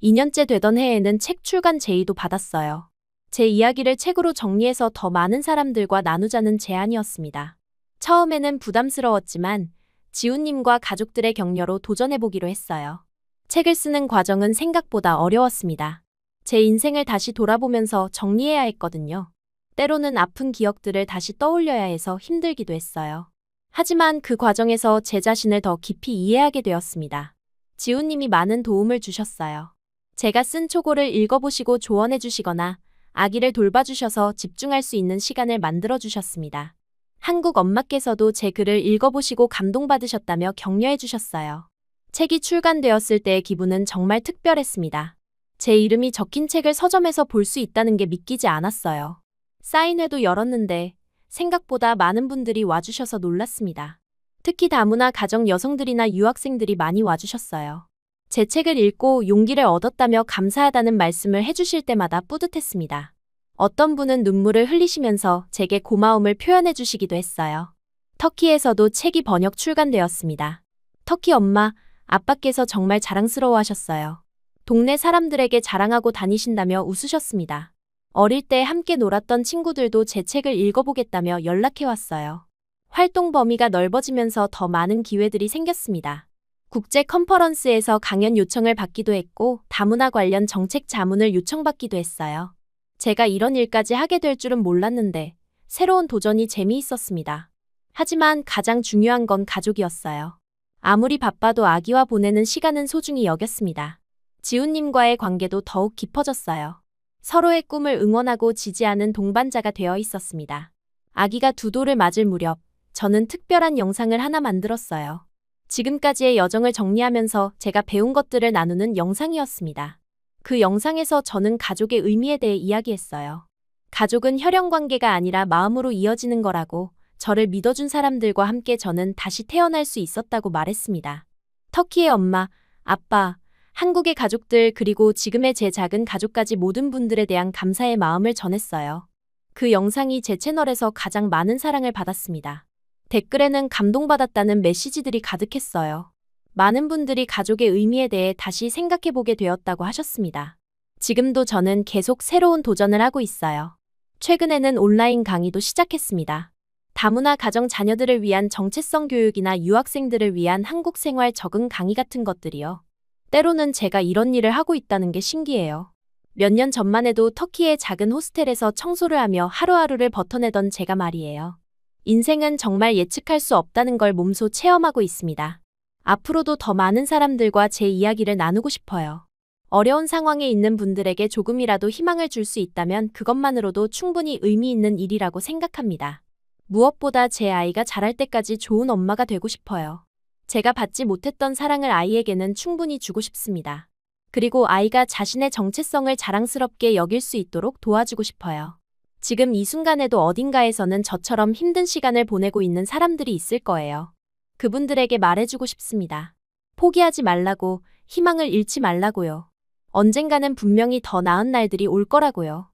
Speaker 3: 2년째 되던 해에는 책 출간 제의도 받았어요. 제 이야기를 책으로 정리해서 더 많은 사람들과 나누자는 제안이었습니다. 처음에는 부담스러웠지만 지훈님과 가족들의 격려로 도전해보기로 했어요. 책을 쓰는 과정은 생각보다 어려웠습니다. 제 인생을 다시 돌아보면서 정리해야 했거든요. 때로는 아픈 기억들을 다시 떠올려야 해서 힘들기도 했어요. 하지만 그 과정에서 제 자신을 더 깊이 이해하게 되었습니다. 지훈님이 많은 도움을 주셨어요. 제가 쓴 초고를 읽어보시고 조언해 주시거나 아기를 돌봐주셔서 집중할 수 있는 시간을 만들어 주셨습니다. 한국 엄마께서도 제 글을 읽어보시고 감동받으셨다며 격려해 주셨어요. 책이 출간되었을 때의 기분은 정말 특별했습니다. 제 이름이 적힌 책을 서점에서 볼 수 있다는 게 믿기지 않았어요. 사인회도 열었는데 생각보다 많은 분들이 와주셔서 놀랐습니다. 특히 다문화 가정 여성들이나 유학생들이 많이 와주셨어요. 제 책을 읽고 용기를 얻었다며 감사하다는 말씀을 해주실 때마다 뿌듯했습니다. 어떤 분은 눈물을 흘리시면서 제게 고마움을 표현해 주시기도 했어요. 터키에서도 책이 번역 출간되었습니다. 터키 엄마, 아빠께서 정말 자랑스러워하셨어요. 동네 사람들에게 자랑하고 다니신다며 웃으셨습니다. 어릴 때 함께 놀았던 친구들도 제 책을 읽어보겠다며 연락해왔어요. 활동 범위가 넓어지면서 더 많은 기회들이 생겼습니다. 국제 컨퍼런스에서 강연 요청을 받기도 했고 다문화 관련 정책 자문을 요청받기도 했어요. 제가 이런 일까지 하게 될 줄은 몰랐는데 새로운 도전이 재미있었습니다. 하지만 가장 중요한 건 가족이었어요. 아무리 바빠도 아기와 보내는 시간은 소중히 여겼습니다. 지훈님과의 관계도 더욱 깊어졌어요. 서로의 꿈을 응원하고 지지하는 동반자가 되어 있었습니다. 아기가 2돌을 맞을 무렵 저는 특별한 영상을 하나 만들었어요. 지금까지의 여정을 정리하면서 제가 배운 것들을 나누는 영상이었습니다. 그 영상에서 저는 가족의 의미에 대해 이야기했어요. 가족은 혈연 관계가 아니라 마음으로 이어지는 거라고, 저를 믿어준 사람들과 함께 저는 다시 태어날 수 있었다고 말했습니다. 터키의 엄마, 아빠, 한국의 가족들 그리고 지금의 제 작은 가족까지 모든 분들에 대한 감사의 마음을 전했어요. 그 영상이 제 채널에서 가장 많은 사랑을 받았습니다. 댓글에는 감동받았다는 메시지들이 가득했어요. 많은 분들이 가족의 의미에 대해 다시 생각해보게 되었다고 하셨습니다. 지금도 저는 계속 새로운 도전을 하고 있어요. 최근에는 온라인 강의도 시작했습니다. 다문화 가정 자녀들을 위한 정체성 교육이나 유학생들을 위한 한국 생활 적응 강의 같은 것들이요. 때로는 제가 이런 일을 하고 있다는 게 신기해요. 몇 년 전만 해도 터키의 작은 호스텔에서 청소를 하며 하루하루를 버텨내던 제가 말이에요. 인생은 정말 예측할 수 없다는 걸 몸소 체험하고 있습니다. 앞으로도 더 많은 사람들과 제 이야기를 나누고 싶어요. 어려운 상황에 있는 분들에게 조금이라도 희망을 줄 수 있다면 그것만으로도 충분히 의미 있는 일이라고 생각합니다. 무엇보다 제 아이가 자랄 때까지 좋은 엄마가 되고 싶어요. 제가 받지 못했던 사랑을 아이에게는 충분히 주고 싶습니다. 그리고 아이가 자신의 정체성을 자랑스럽게 여길 수 있도록 도와주고 싶어요. 지금 이 순간에도 어딘가에서는 저처럼 힘든 시간을 보내고 있는 사람들이 있을 거예요. 그분들에게 말해주고 싶습니다. 포기하지 말라고, 희망을 잃지 말라고요. 언젠가는 분명히 더 나은 날들이 올 거라고요.